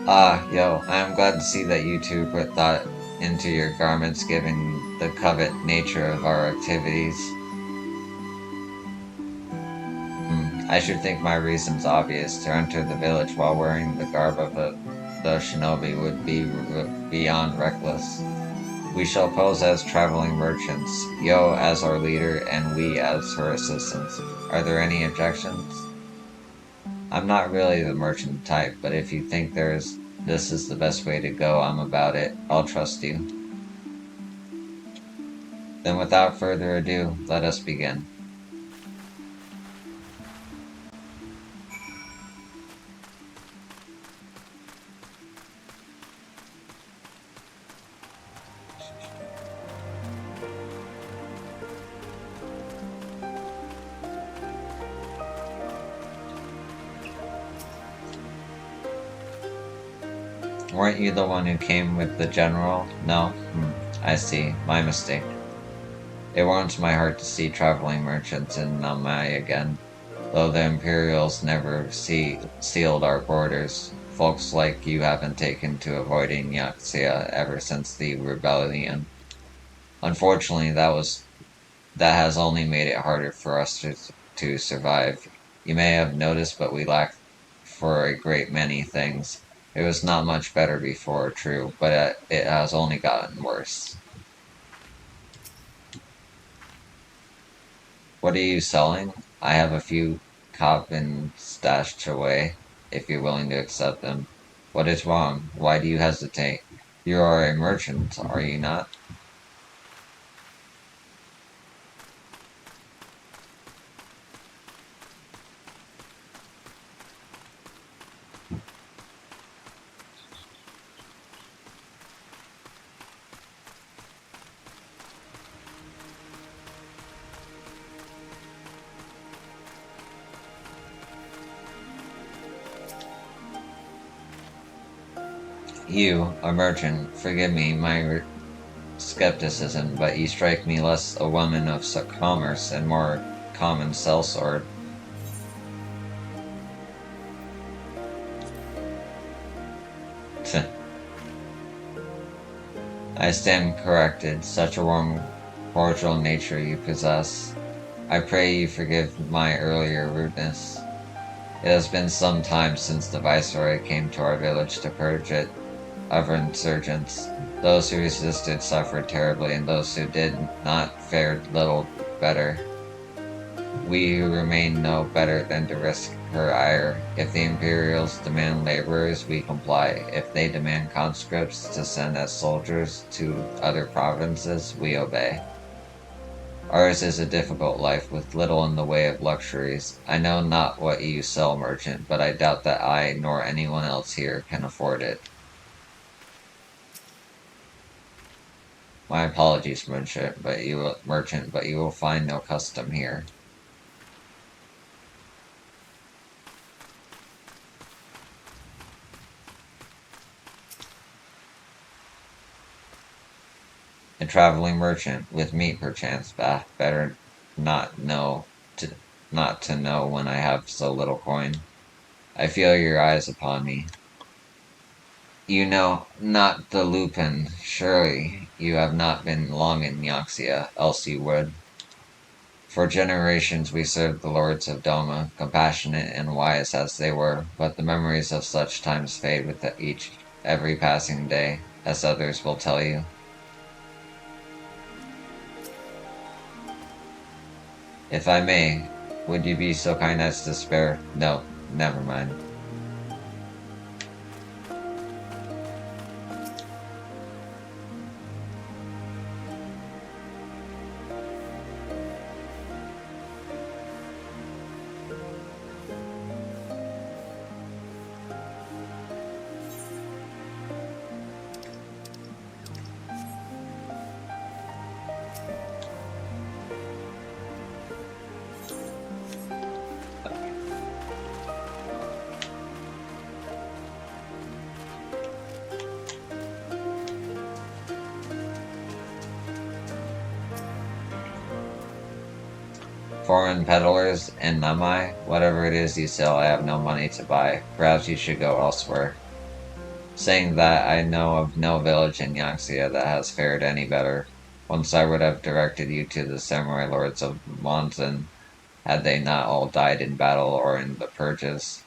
Ah, yo, I am glad to see that you two put thought into your garments given the covet nature of our activities. I should think my reason's obvious. To enter the village while wearing the garb of the shinobi would be beyond reckless. We shall pose as traveling merchants, Yo as our leader, and we as her assistants. Are there any objections? I'm not really the merchant type, but if you think this is the best way to go, I'm about it. I'll trust you. Then without further ado, let us begin. Weren't you the one who came with the general? No? I see. My mistake. It warms my heart to see traveling merchants in Namai again. Though the Imperials never sealed our borders, folks like you haven't taken to avoiding Yaxia ever since the rebellion. Unfortunately, that has only made it harder for us to survive. You may have noticed, but we lack for a great many things. It was not much better before, true, but it has only gotten worse. What are you selling? I have a few coppin stashed away, if you're willing to accept them. What is wrong? Why do you hesitate? You are a merchant, are you not? You, a merchant, forgive me my skepticism, but you strike me less a woman of commerce and more common sellsword. I stand corrected, such a warm, cordial nature you possess. I pray you forgive my earlier rudeness. It has been some time since the Viceroy came to our village to purge it of insurgents. Those who resisted suffered terribly, and those who did not fared little better. We who remain know better than to risk her ire. If the Imperials demand laborers, we comply. If they demand conscripts to send as soldiers to other provinces, we obey. Ours is a difficult life, with little in the way of luxuries. I know not what you sell, merchant, but I doubt that I, nor anyone else here, can afford it. My apologies, merchant, but you will find no custom here. A traveling merchant, with me perchance, better not to know when I have so little coin. I feel your eyes upon me. You know not the Lupin, surely you have not been long in Yaxia, else you would. For generations we served the lords of Doma, compassionate and wise as they were, but the memories of such times fade with every passing day, as others will tell you. If I may, would you be so kind as to spare— No, never mind. foreign peddlers in Namai. Whatever it is you sell, I have no money to buy. Perhaps you should go elsewhere. Saying that, I know of no village in Yaxia that has fared any better. Once I would have directed you to the samurai lords of Monzon, had they not all died in battle or in the purges.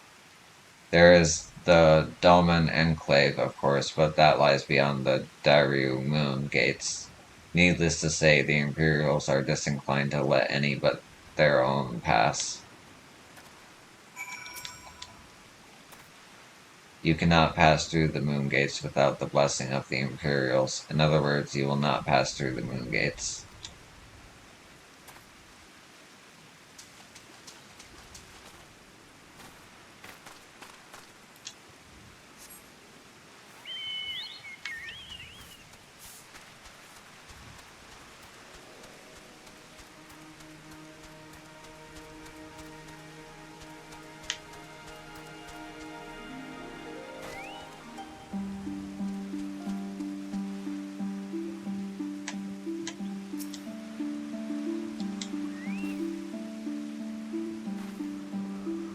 There is the Dolmen Enclave, of course, but that lies beyond the Dairyu Moon Gates. Needless to say, the Imperials are disinclined to let any but their own pass. You cannot pass through the Moon Gates without the blessing of the Imperials. In other words, you will not pass through the Moon Gates.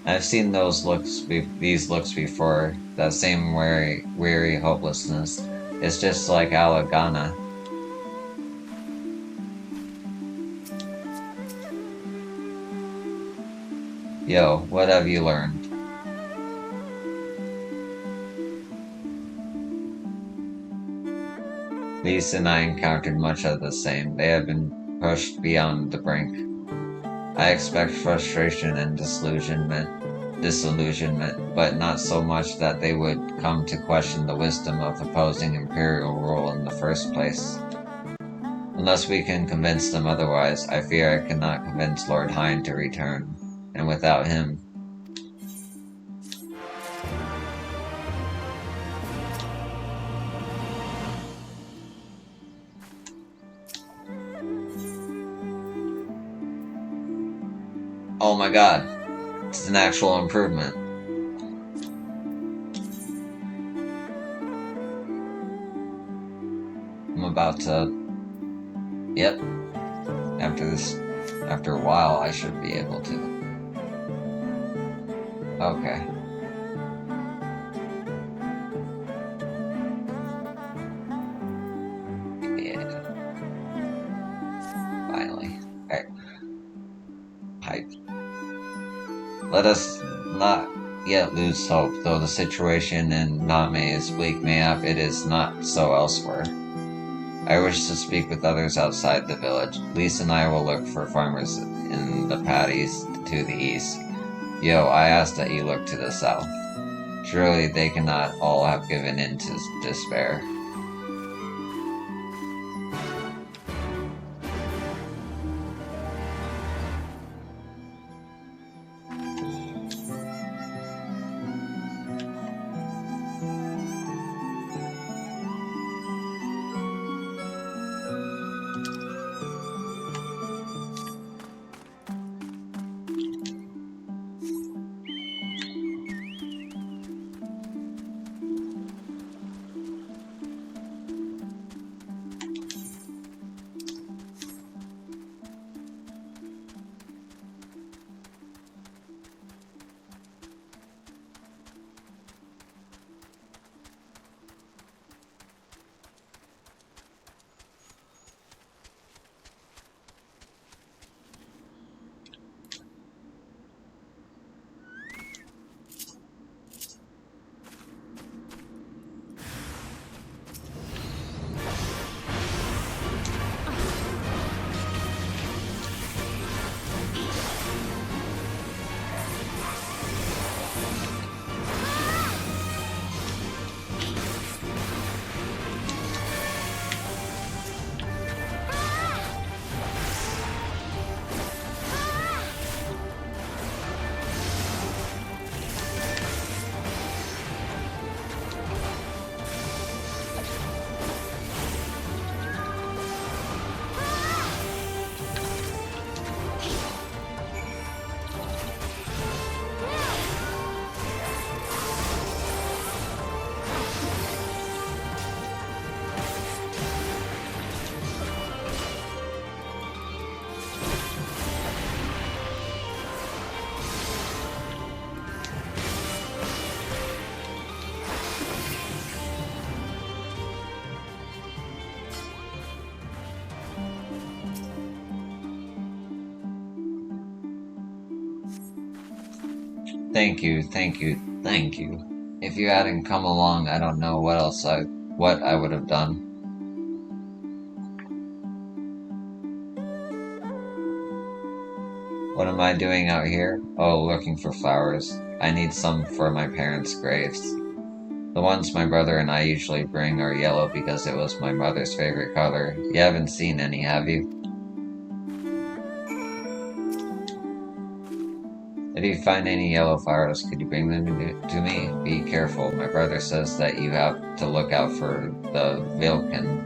I've seen these looks before. That same weary hopelessness. It's just like Alagana. Yo, what have you learned? Lisa and I encountered much of the same. They have been pushed beyond the brink. I expect frustration and disillusionment, but not so much that they would come to question the wisdom of opposing imperial rule in the first place. Unless we can convince them otherwise, I fear I cannot convince Lord Hine to return, and without him... Oh my god, it's an actual improvement. I'm about to... Yep. After a while, I should be able to. Okay. Yeah. Finally. Alright. Hype. Let us not yet lose hope, though the situation in Name is bleak, mayhap it is not so elsewhere. I wish to speak with others outside the village. Lisa and I will look for farmers in the paddies to the east. Yo, I ask that you look to the south. Surely they cannot all have given in to despair. Thank you, thank you, thank you. If you hadn't come along, I don't know what I would have done. What am I doing out here? Oh, looking for flowers. I need some for my parents' graves. The ones my brother and I usually bring are yellow because it was my mother's favorite color. You haven't seen any, have you? If you find any yellow flowers, could you bring them to me? Be careful. My brother says that you have to look out for the Vilken.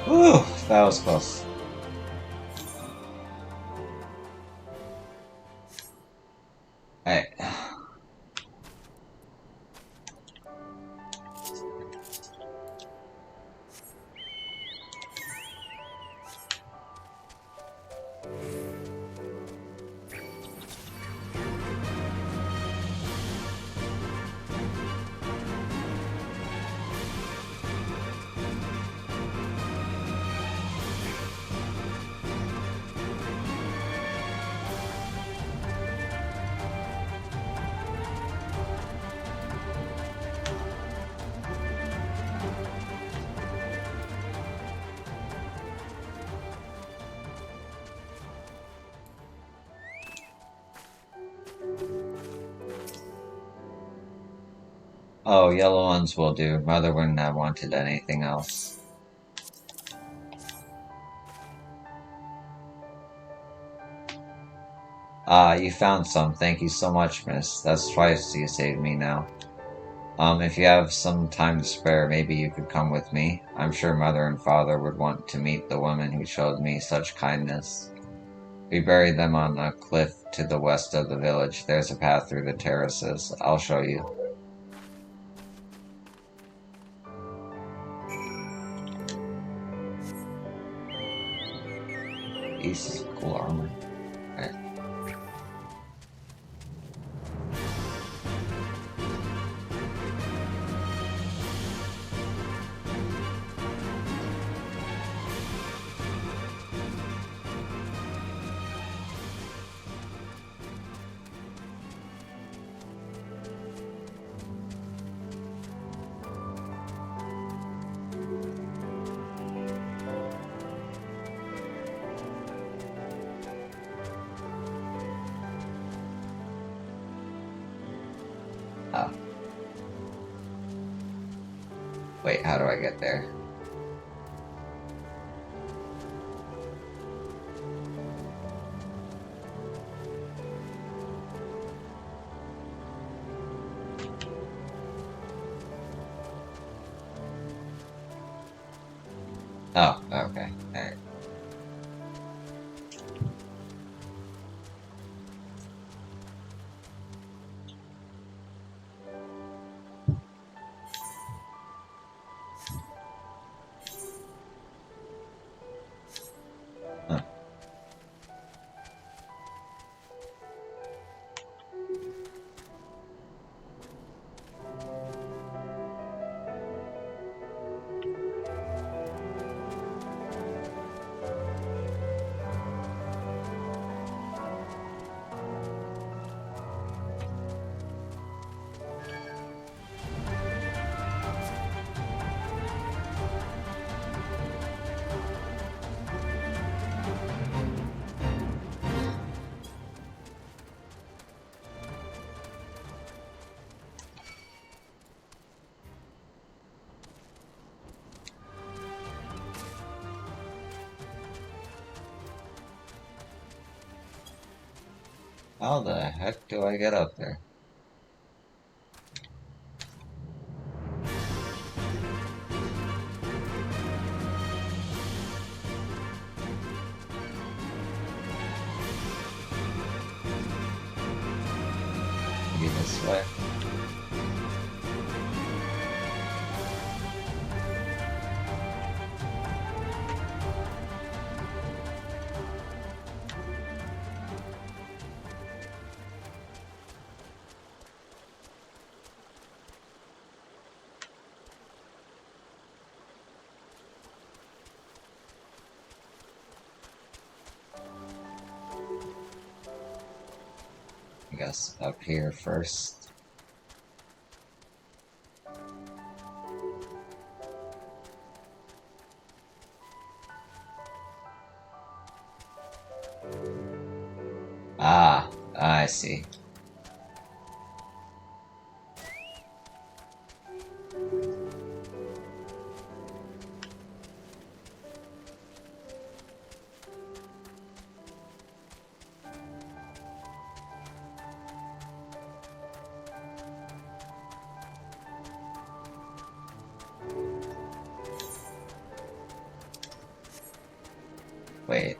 Whew, that was close. Alright. Oh, yellow ones will do. Mother wouldn't have wanted anything else. Ah, you found some. Thank you so much, miss. That's twice you saved me now. If you have some time to spare, maybe you could come with me. I'm sure mother and father would want to meet the woman who showed me such kindness. We buried them on a cliff to the west of the village. There's a path through the terraces. I'll show you. East, cool armor. Right. Oh. Wait, how do I get there? Oh, okay. Alright. How the heck do I get up there? Maybe this way. I guess up here first. Ah, I see. Wait.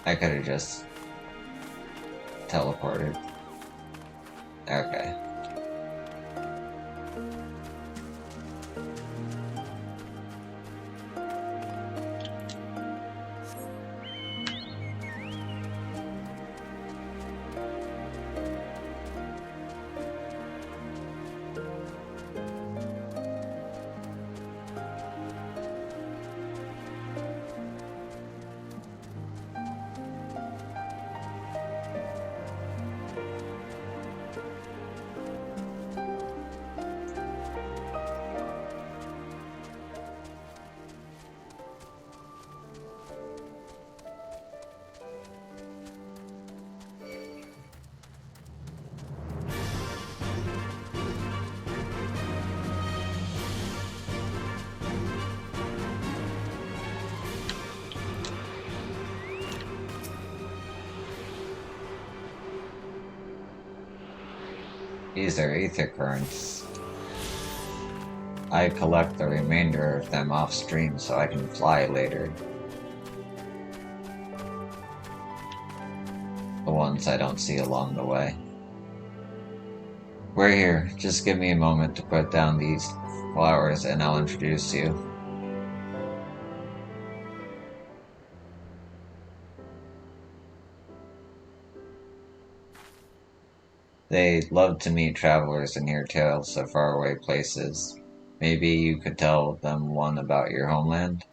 I could have just teleported. Okay. These are ether currents. I collect the remainder of them off stream so I can fly later. The ones I don't see along the way. We're here. Just give me a moment to put down these flowers and I'll introduce you. They love to meet travelers and hear tales of faraway places. Maybe you could tell them one about your homeland?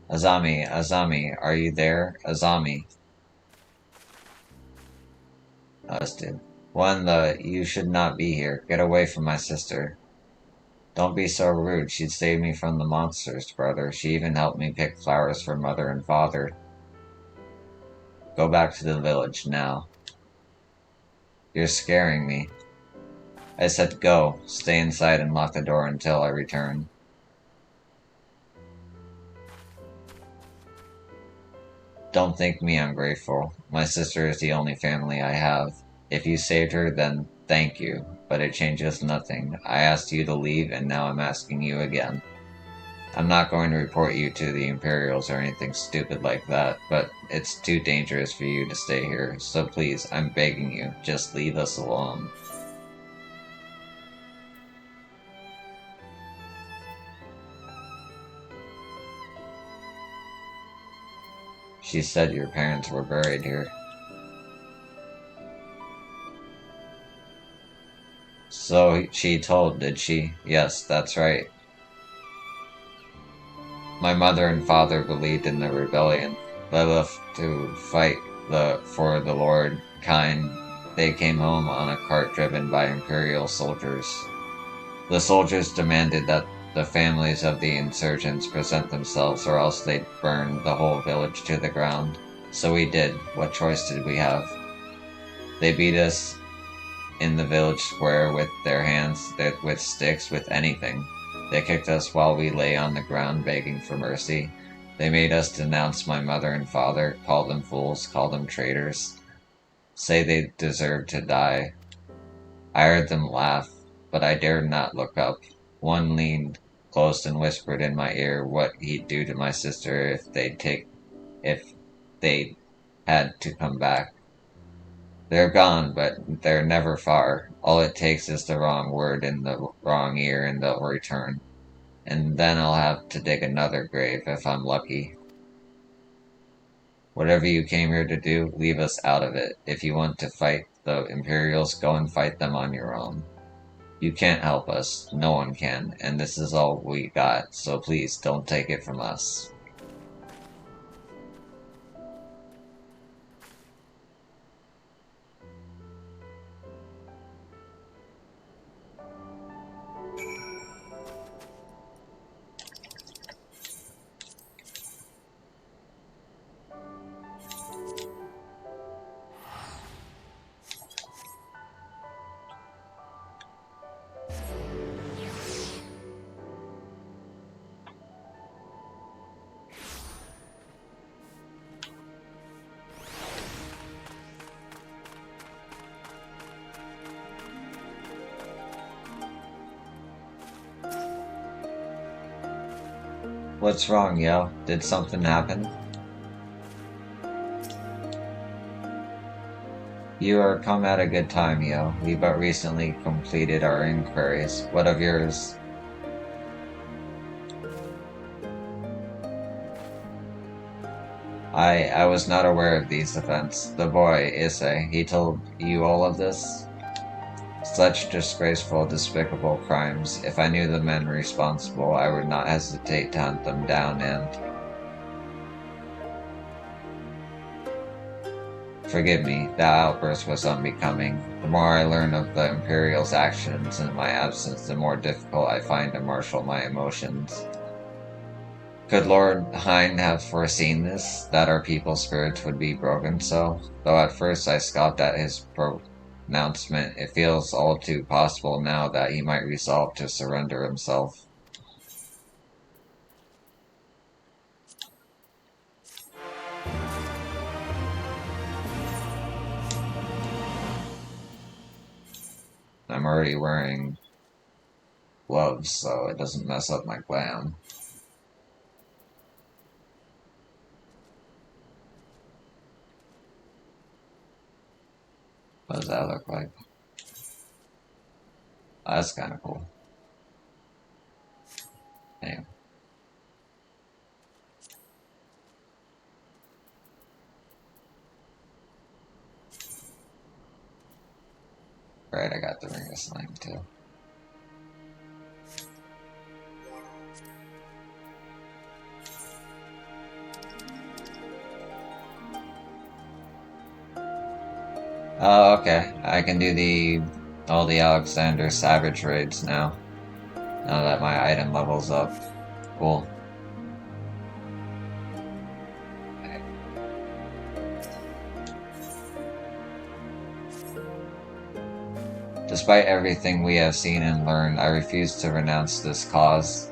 Azami, Azami, are you there? Azami. Dude. You should not be here. Get away from my sister. Don't be so rude. She saved me from the monsters, brother. She even helped me pick flowers for mother and father. Go back to the village now. You're scaring me. I said go. Stay inside and lock the door until I return. Don't think me ungrateful. My sister is the only family I have. If you saved her, then thank you. But it changes nothing. I asked you to leave, and now I'm asking you again. I'm not going to report you to the Imperials or anything stupid like that, but it's too dangerous for you to stay here, so please, I'm begging you, just leave us alone. She said your parents were buried here. So she told, did she? Yes, that's right. My mother and father believed in the rebellion. They left to fight for the Lord kind. They came home on a cart driven by Imperial soldiers. The soldiers demanded that the families of the insurgents present themselves or else they'd burn the whole village to the ground. So we did. What choice did we have? They beat us in the village square with their hands, with sticks, with anything. They kicked us while we lay on the ground begging for mercy. They made us denounce my mother and father, call them fools, call them traitors, say they deserved to die. I heard them laugh, but I dared not look up. One leaned close and whispered in my ear what he'd do to my sister if they had to come back. They're gone, but they're never far. All it takes is the wrong word in the wrong ear and they'll return. And then I'll have to dig another grave if I'm lucky. Whatever you came here to do, leave us out of it. If you want to fight the Imperials, go and fight them on your own. You can't help us, no one can, and this is all we got, so please don't take it from us. What's wrong, yo? Did something happen? You are come at a good time, yo. We but recently completed our inquiries. What of yours? I was not aware of these events. The boy, Issei, he told you all of this? Such disgraceful, despicable crimes. If I knew the men responsible, I would not hesitate to hunt them down and... Forgive me, that outburst was unbecoming. The more I learn of the Imperial's actions in my absence, the more difficult I find to marshal my emotions. Could Lord Hein have foreseen this, that our people's spirits would be broken so? Though at first I scoffed at his pronouncement, it feels all too possible now that he might resolve to surrender himself. I'm already wearing gloves, so it doesn't mess up my glam. What does that look like? Oh, that's kind of cool. Anyway. Right, I got the ring of slime too. Oh, okay. I can do all the Alexander Savage raids now. Now that my item level's up. Cool. Okay. Despite everything we have seen and learned, I refuse to renounce this cause.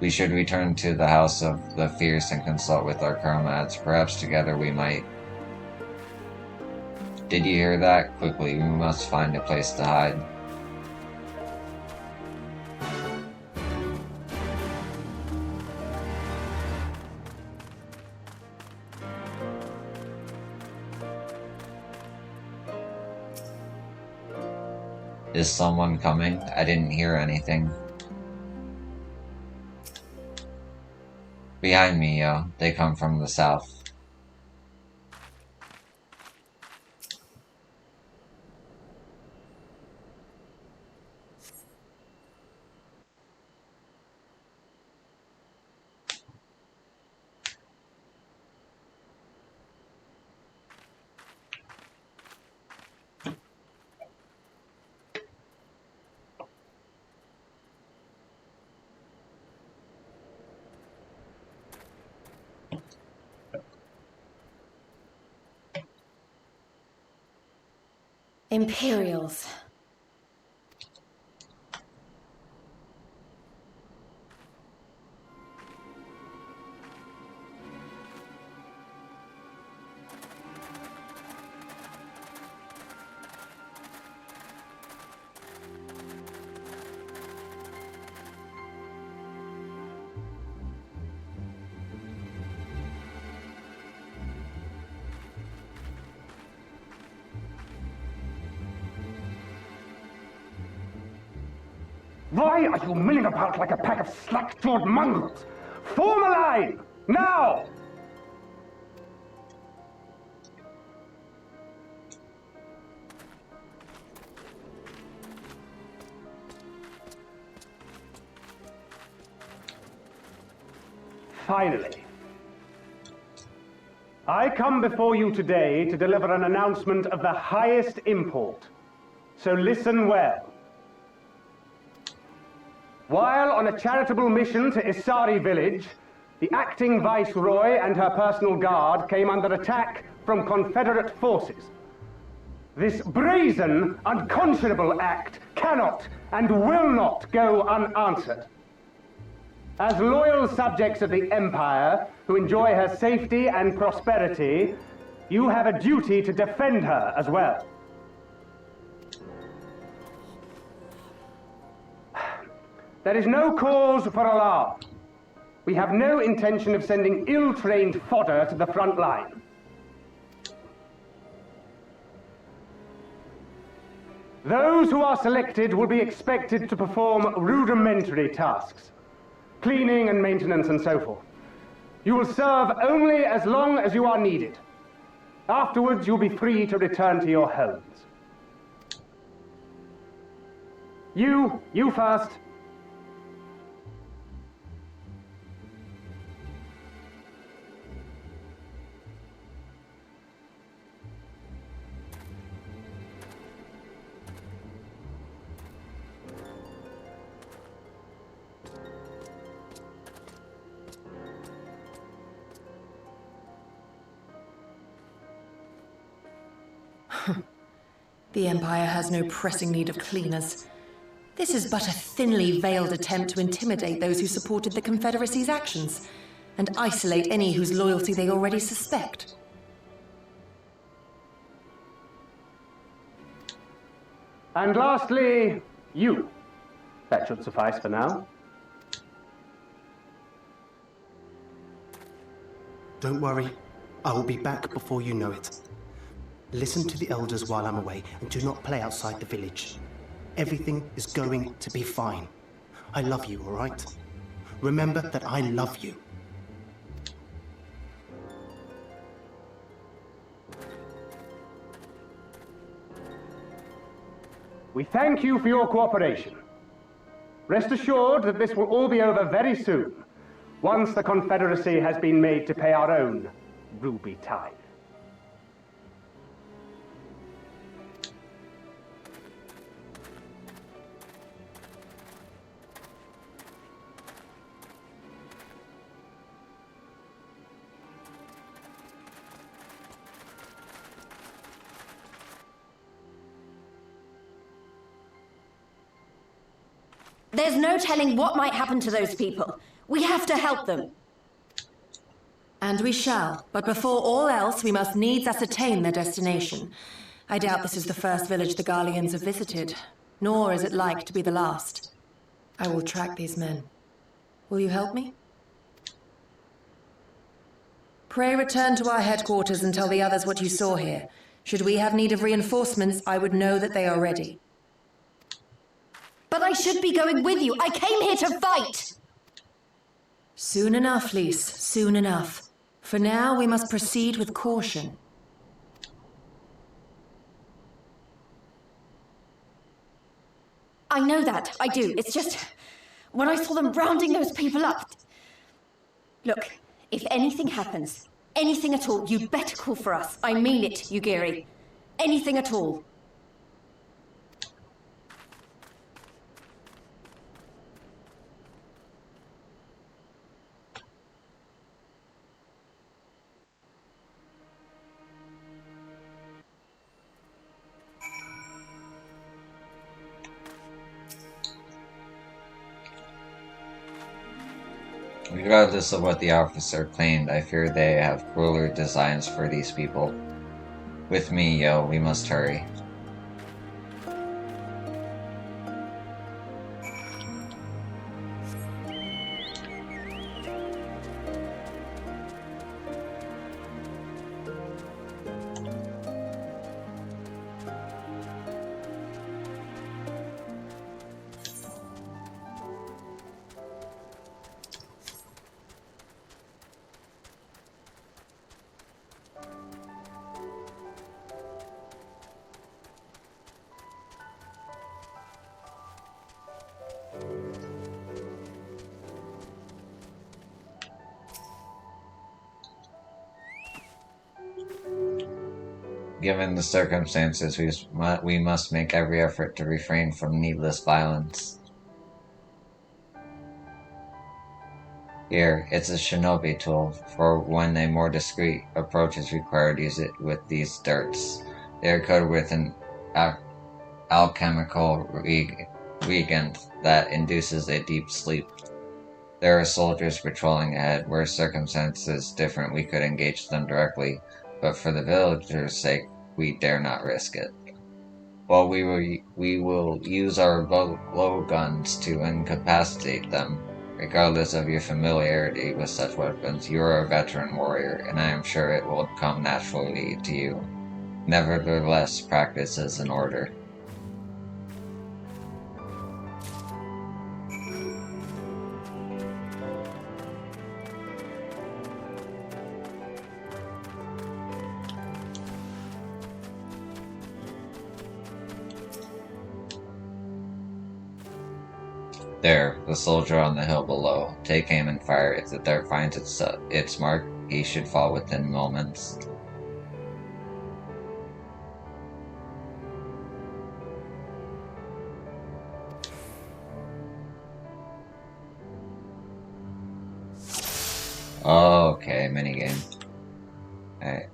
We should return to the House of the Fierce and consult with our comrades. Perhaps together we might... Did you hear that? Quickly, we must find a place to hide. Is someone coming? I didn't hear anything. Behind me, yo. They come from the south. Imperials. Why are you milling about like a pack of slack-jawed mongrels? Form a line! Now! Finally, I come before you today to deliver an announcement of the highest import. So listen well. While on a charitable mission to Isari village, the acting viceroy and her personal guard came under attack from Confederate forces. This brazen, unconscionable act cannot and will not go unanswered. As loyal subjects of the Empire, who enjoy her safety and prosperity, you have a duty to defend her as well. There is no cause for alarm. We have no intention of sending ill-trained fodder to the front line. Those who are selected will be expected to perform rudimentary tasks. Cleaning and maintenance and so forth. You will serve only as long as you are needed. Afterwards, you'll be free to return to your homes. You first. The Empire has no pressing need of cleaners. This is but a thinly veiled attempt to intimidate those who supported the Confederacy's actions, and isolate any whose loyalty they already suspect. And lastly, you. That should suffice for now. Don't worry, I will be back before you know it. Listen to the elders while I'm away, and do not play outside the village. Everything is going to be fine. I love you, all right? Remember that I love you. We thank you for your cooperation. Rest assured that this will all be over very soon, once the Confederacy has been made to pay our own ruby tithe. There's no telling what might happen to those people. We have to help them. And we shall, but before all else, we must needs ascertain their destination. I doubt this is the first village the Garleans have visited, nor is it like to be the last. I will track these men. Will you help me? Pray return to our headquarters and tell the others what you saw here. Should we have need of reinforcements, I would know that they are ready. But I should be going with you. I came here to fight! Soon enough, Lys, soon enough. For now, we must proceed with caution. I know that, I do. It's just, when I saw them rounding those people up... Look, if anything happens, anything at all, you'd better call for us. I mean it, Yugiri. Anything at all. Regardless of what the officer claimed, I fear they have crueler designs for these people. With me, yo, we must hurry. Given the circumstances, we must make every effort to refrain from needless violence. Here, it's a shinobi tool, for when a more discreet approach is required, use it with these darts. They are coated with an alchemical reagent that induces a deep sleep. There are soldiers patrolling ahead. Were circumstances different, we could engage them directly, but for the villagers' sake, we dare not risk it. While we will use our blowguns to incapacitate them. Regardless of your familiarity with such weapons, you are a veteran warrior, and I am sure it will come naturally to you. Nevertheless, practice is in order. There, the soldier on the hill below. Take aim and fire. If the dart finds its mark, he should fall within moments. Okay, minigame. Alright.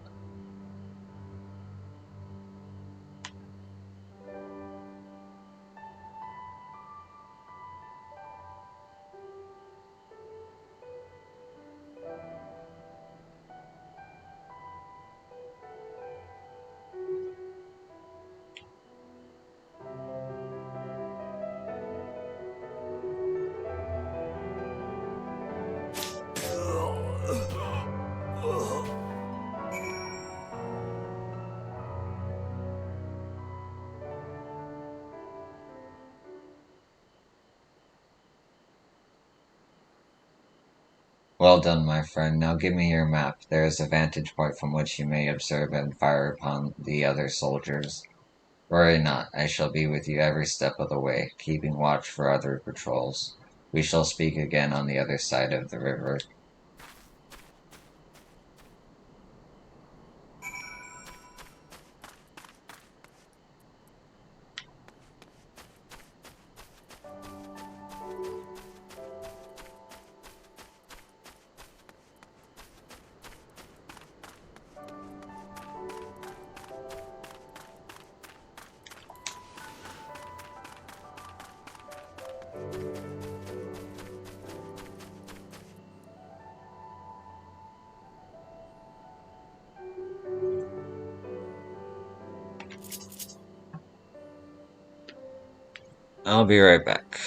Well done, my friend. Now give me your map. There is a vantage point from which you may observe and fire upon the other soldiers. Worry not, I shall be with you every step of the way, keeping watch for other patrols. We shall speak again on the other side of the river. I'll be right back.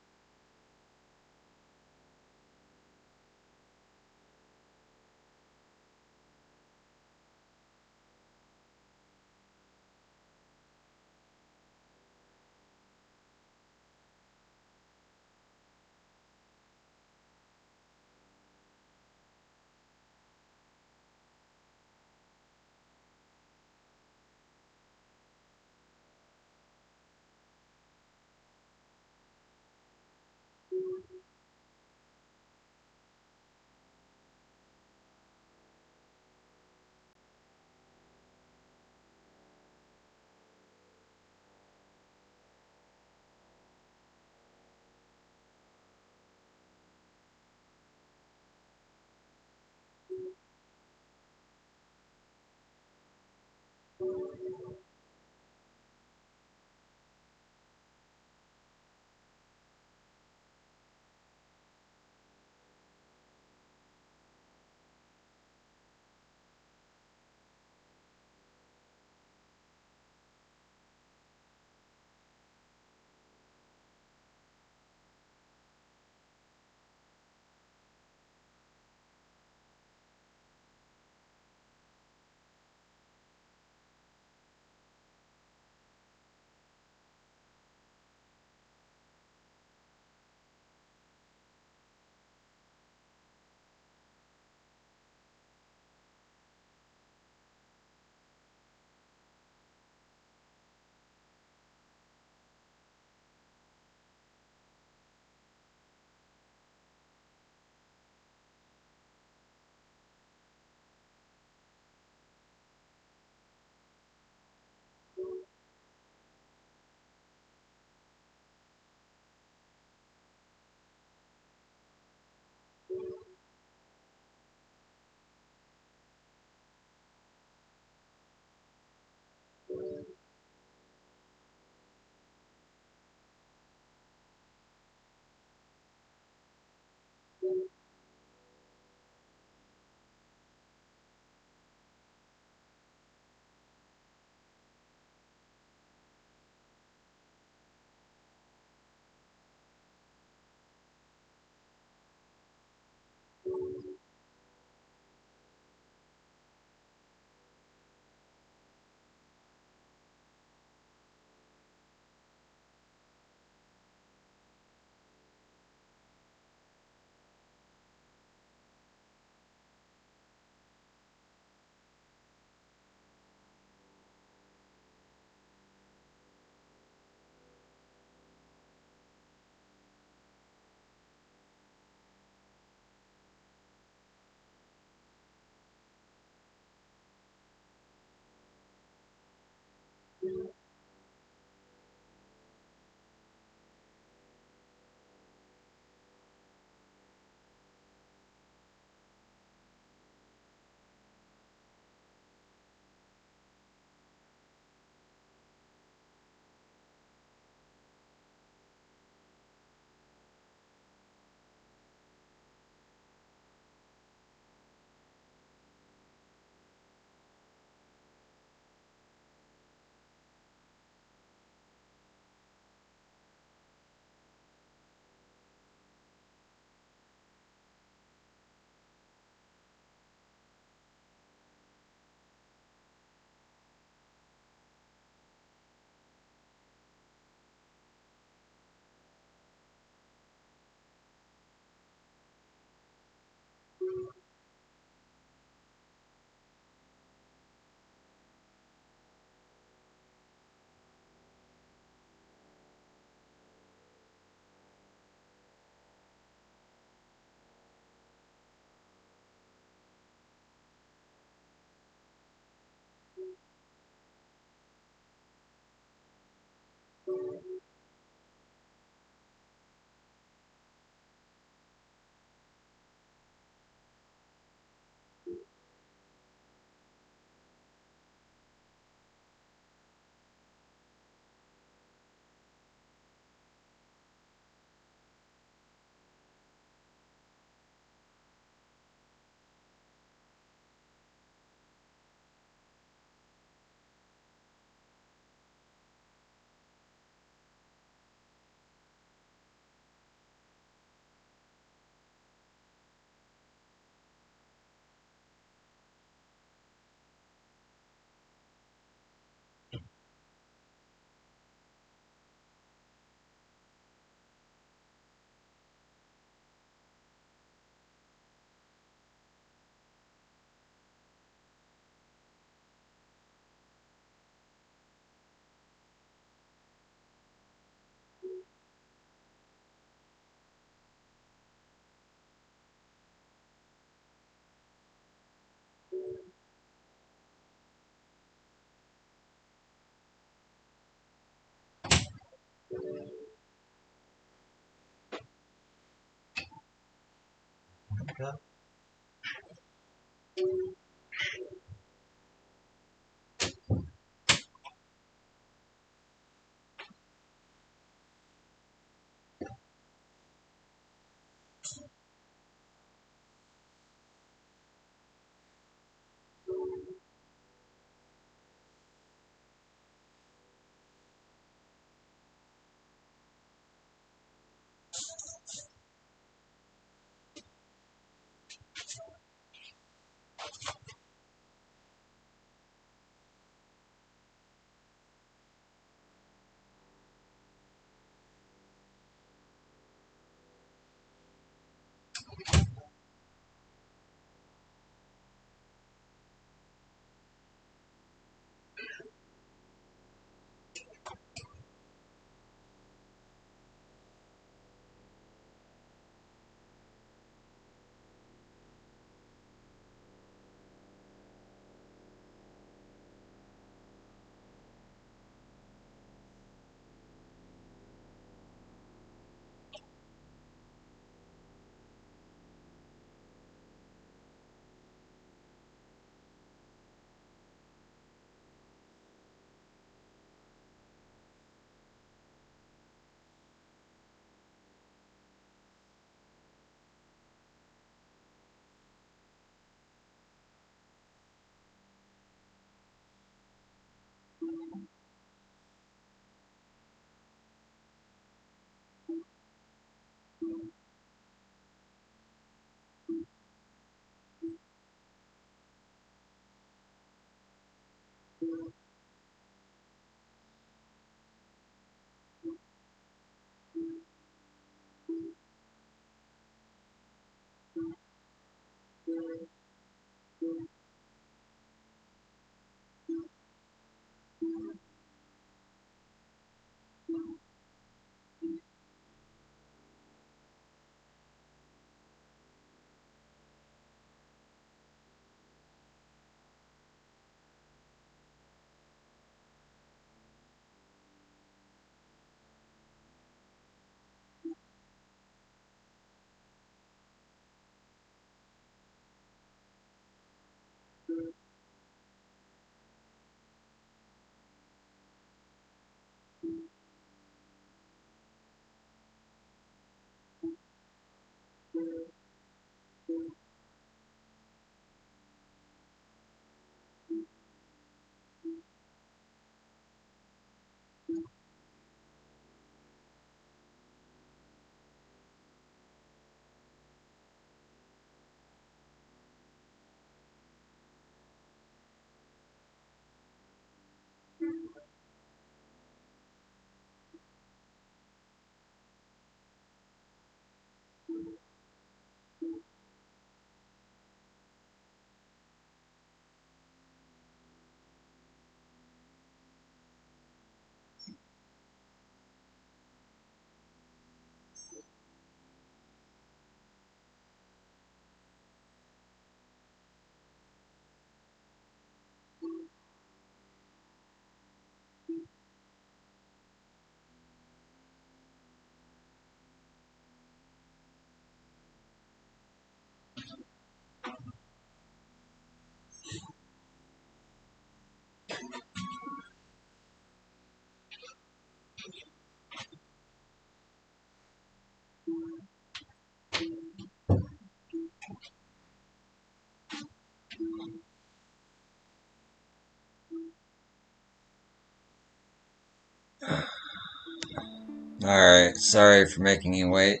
Alright, sorry for making you wait.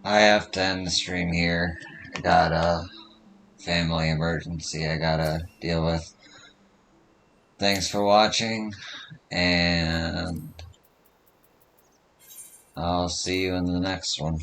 I have to end the stream here. I got a family emergency I gotta deal with. Thanks for watching, and I'll see you in the next one.